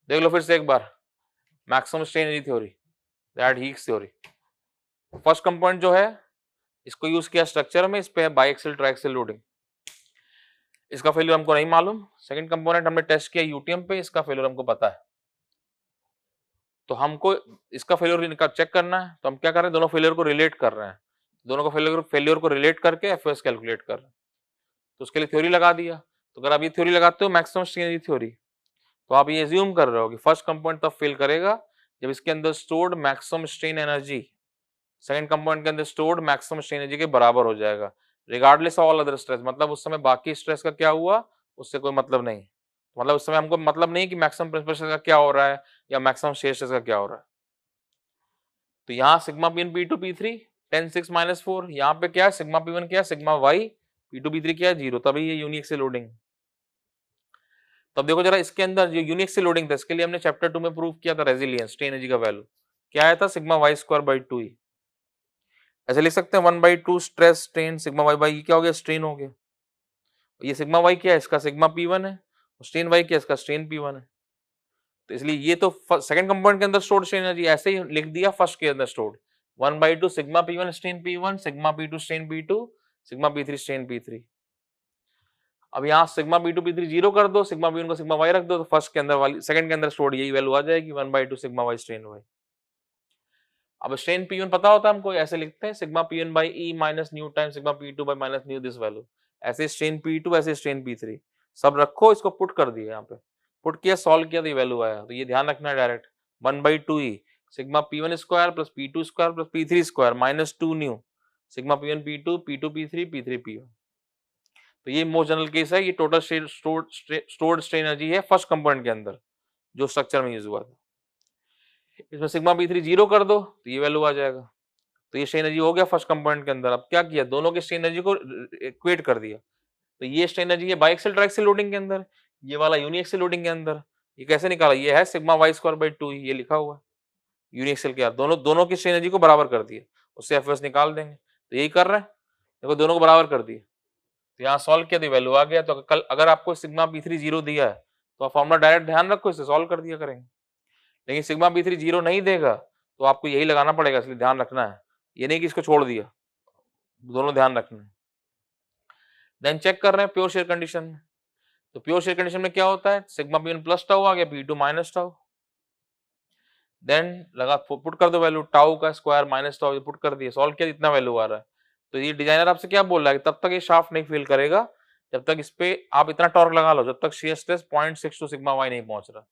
देख लो फिर से एक बार, maximum strain energy theory, that Haigh's theory. First component जो है इसको यूज किया स्ट्रक्चर में, इस पे है बाइएक्सियल ट्राइएक्सियल लोडिंग, इसका फेल्यूर हमको नहीं मालूम। सेकंड कंपोनेंट हमने टेस्ट किया यूटीएम पे, इसका फेल्यूर हमको पता है, तो हमको इसका फेल्यूर चेक करना है। तो हम क्या कर रहे हैं, दोनों फेल्यूर को रिलेट कर रहे हैं, दोनों को फेल्यूर को रिलेट करके एफएस कैलकुलेट कर रहे हैं। तो उसके लिए थ्योरी लगा दिया। तो अगर आप ये थ्योरी लगाते हो मैक्सिमम स्ट्रेन एनर्जी थ्योरी, तो आप ये एज्यूम कर रहे हो कि फर्स्ट कंपोनेंट तब फेल करेगा जब इसके अंदर stored maximum strain energy second component के अंदर स्टोर्ड मैक्सिमम स्ट्रेन एनर्जी के बराबर हो जाएगा, regardless of all other stress. मतलब उस समय बाकी स्ट्रेस का क्या हुआ उससे कोई मतलब नहीं, मतलब उस समय हमको मतलब नहीं कि मैक्सिमम प्रिंसिपल स्ट्रेस का क्या हो रहा है या मैक्सिमम शेयर स्ट्रेस का क्या हो रहा है। तो यहाँ सिग्मा p1 p2 p3 10 6 -4, यहाँ पे क्या है सिग्मा p1 क्या है सिग्मा y, p2 p3 क्या है 0, तभी ये यूनिक से लोडिंग। तब देखो जरा इसके अंदर जो यूनिक से लोडिंग था, इसके लिए हमने चैप्टर 2 में प्रूव किया था रेजिलियंस, स्ट्रेन एनर्जी का वैल्यू क्या आया था, sigma y square by 2e। ऐसे लिख सकते हैं 1/2 stress strain sigma y by, क्या हो गया स्ट्रेन हो गया। ये सिग्मा y क्या है, इसका सिग्मा p1 है, स्ट्रेन y क्या है, इसका स्ट्रेन p1 है। तो इसलिए ये तो सेकंड कंपोनेंट के अंदर स्टोर्ड स्ट्रेन एनर्जी ऐसे ही लिख दिया, फर्स्ट के अंदर stored 1/2 sigma p1 strain p1 sigma p2 strain p2 sigma p3 strain p3। अब यहाँ सिग्मा p2 p3 जीरो कर दो, सिग्मा p1 को सिग्मा y रख दो, तो फर्स्ट के अंदर वाली सेकंड के अंदर स्टोर्ड यही वैल्यू आ जाएगी 1/2 सिग्मा y स्ट्रेन y। अब स्ट्रेन p1 पता होता है हमको, ऐसे लिखते हैं sigma p1 by e minus nu time sigma p2 by minus new this value. ऐसे स्ट्रेन p2 ऐसे स्ट्रेन p3 सब रखो, इसको पुट कर दिया, यहाँ पे पुट किया सॉल्व किया तो ये वैल्यू आया। तो ये ध्यान रखना है direct 1/2e sigma P1 square plus P2 square plus P3 square minus 2 nu sigma P1 P2 P2 P3 P3 P1। तो ये मोस्ट जनरल केस है, ये टोटल स्टोर्ड स्ट्रेन एनर्जी है फर्स्ट कंपोनेंट के अंदर जो स्ट्रक्चर में यूज हुआ था। इसमें सिग्मा P3 जीरो कर दो तो ये वैल्यू आ जाएगा। तो ये स्ट्रेन एनर्जी हो गया फर्स्ट कंपोनेंट के अंदर। अब क्या किया, दोनों के स्ट्रेन एनर्जी को इक्वेट कर दिया। तो ये स्ट्रेन एनर्जी है बाइएक्सियल ट्राइएक्सियल लोडिंग के अंदर, ये वाला यूनिएक्सियल लोडिंग के अंदर। ये कैसे निकाला, ये है सिग्मा वाई स्क्वायर बाई 2, ये लिखा हुआ है यूनिएक्सियल के यार, दोनों की स्ट्रेन एनर्जी को बराबर कर दिया, उससे एफएस निकाल देंगे। तो यही कर रहे हैं, देखो दोनों को बराबर कर दिए। तो यहाँ सॉल्व किया तो वैल्यू आ गया। तो कल अगर आपको सिग्मा P3 जीरो दिया है तो आप फॉर्मूला डायरेक्ट ध्यान रखो, इससे सॉल्व कर दिया करेंगे। लेकिन सिग्मा P3 जीरो नहीं देगा तो आपको यही लगाना पड़ेगा, इसलिए ध्यान रखना है, ये नहीं कि इसको छोड़ दिया, दोनों ध्यान रखना है। देन चेक कर रहे हैं प्योर शेयर कंडीशन में। तो प्योर शेयर कंडीशन में क्या होता है, सिग्मा P1 प्लस टाउ आ गया, P2 माइनस टाउ। देन लगा पुट कर दो वैल्यू, टाउ का स्क्वायर माइनस टाउ पुट कर दिया, सॉल्व किया, इतना वैल्यू आ रहा है। तो ये डिजाइनर आपसे क्या बोल रहा है कि तब तक ये शाफ्ट नहीं फील करेगा जब तक इस पे आप इतना टॉर्क लगा लो, जब तक शेयर स्ट्रेस 0.62 सिग्मा वाई नहीं पहुंच रहा।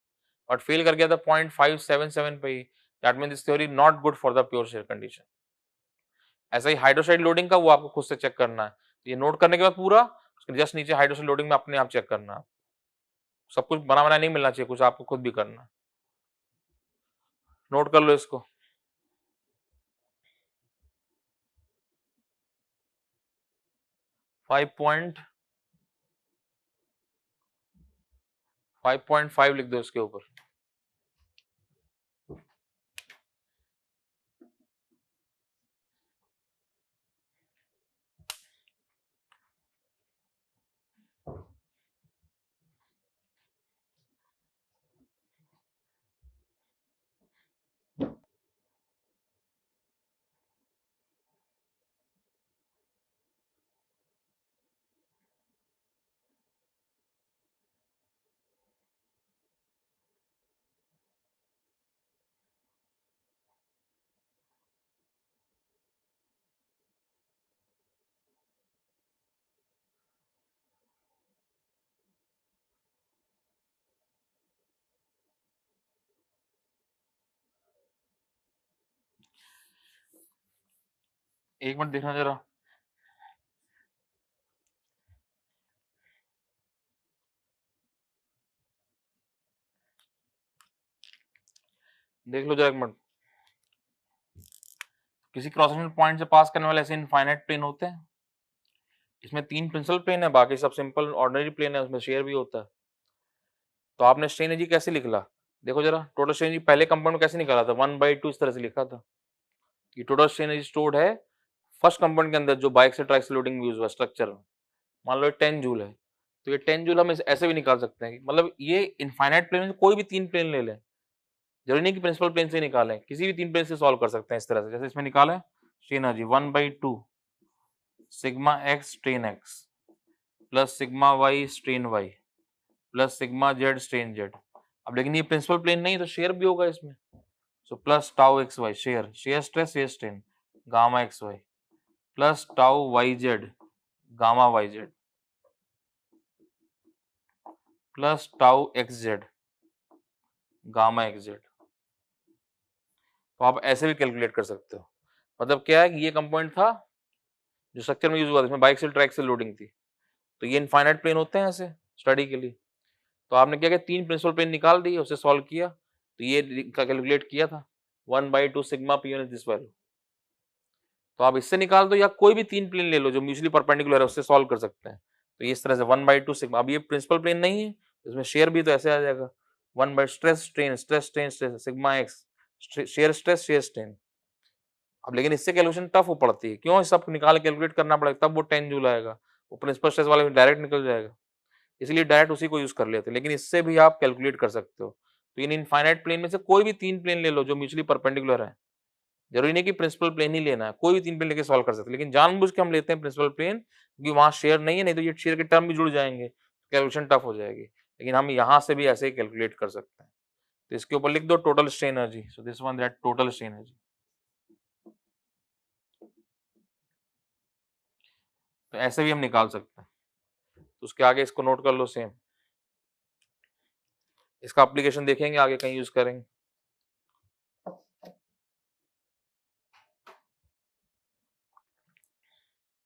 बट फेल कर गया था 0.577 पे ही, that means this theory not good for the pure shear condition. ऐसा ही हाइड्रोसाइड लोडिंग का वो आपको खुद से चेक करना है। तो ये नोट करने के बाद पूरा उसके जस्ट नीचे हाइड्रोसाइड लोडिंग में अपने आप चेक करना है। सब कुछ बना बना नहीं मिलना चाहिए, कुछ आपको खुद भी करना। नोट कर लो इसको। 5.5 लिख दो इसके ऊपर। एक मिनट देखना जरा। देख लो जरा एक मिनट। किसी क्रॉस सेक्शनल पॉइंट से पास करने वाले ऐसे इनफाइनाइट प्लेन होते हैं। इसमें 3 प्रिंसिपल प्लेन है, बाकी सब सिंपल ऑर्डिनरी प्लेन है, उसमें शेयर भी होता है। तो आपने स्ट्रेन एनर्जी कैसे लिखला, देखो जरा। टोटल स्ट्रेन एनर्जी पहले कंपाउंड में कैसे निकाला था, 1/2 इस तरह से लिखा था। ये टोटल स्ट्रेन एनर्जी स्टोर्ड है फर्स्ट कंपाउंड के अंदर जो बाइएक्सियल ट्राइएक्सियल लोडिंग में यूज हुआ स्ट्रक्चर में। मान लो 10 जूल है, तो ये 10 जूल हम ऐसे भी निकाल सकते हैं। मतलब ये इनफाइनाइट प्लेन में कोई भी 3 प्लेन ले लें, जरूरी नहीं कि प्रिंसिपल प्लेन से निकालें, किसी भी 3 प्लेन से सॉल्व कर सकते हैं इस तरह से। जैसे इसमें निकालें strain energy 1/2 sigma X strain X plus sigma Y strain Y plus sigma Z strain Z. अब लेकिन ये प्रिंसिपल प्लेन नहीं तो शेयर भी होगा इसमें। So plus tau X Y shear stress shear strain gamma X Y plus tau Y Z gamma Y Z plus tau X Z gamma X Z. तो आप ऐसे भी कैलकुलेट कर सकते हो। मतलब क्या है कि ये कंपोनेंट था जो स्ट्रक्चर में यूज हुआ था, इसमें बाइएक्सियल ट्राइएक्सियल लोडिंग थी। तो ये इनफाइनाइट प्लेन होते हैं ऐसे स्टडी के लिए। तो आपने क्या किया, 3 प्रिंसिपल प्लेन निकाल दिए, उसे सॉल्व किया, तो ये कैलकुलेट किया था 1/2 सिग्मा P1 दिस वैल्यू। तो आप इससे निकाल दो या कोई भी 3 प्लेन ले लो जो म्यूचुअली परपेंडिकुलर है, उससे सॉल्व कर सकते हैं। तो इस तरह से 1/2 सिग्मा। अब ये प्रिंसिपल प्लेन नहीं है, इसमें शेयर भी तो ऐसे आ जाएगा 1 stress strain stress strain stress sigma x share stress shear strain. अब लेकिन इससे कैलकुलेशन टफ हो पड़ती है, क्यों, सब निकाल कैलकुलेट करना पड़ेगा, तब वो 10 जूल आएगा। वो प्रिंसिपल स्ट्रेस वाले में डायरेक्ट निकल जाएगा, इसलिए डायरेक्ट उसी को यूज कर लेते हैं। लेकिन इससे भी आप कैलकुलेट कर सकते हो। तो इन इनफाइनाइट प्लेन में से कोई भी 3 प्लेन ले लो जो म्यूचुअली परपेंडिकुलर है, जरूरी नहीं कि प्रिंसिपल प्लेन ही लेना है, कोई भी 3 प्लेन लेके सॉल्व कर सकते हैं। लेकिन जानबूझ के हम लेते हैं प्रिंसिपल प्लेन क्योंकि वहां शेयर नहीं है, नहीं तो ये शेयर के टर्म भी जुड़ जाएंगे, कैलकुलेशन टफ हो जाएगी। लेकिन हम यहाँ से भी ऐसे ही कैलकुलेट कर सकते हैं। तो इसके ऊपर लिख दो total strain energy. So this one that total strain energy. तो ऐसे भी हम निकाल सकते हैं। तो उसके आगे इसको नोट कर लो सेम। इसका एप्लीकेशन देखेंगे आगे कहीं यूज करेंगे।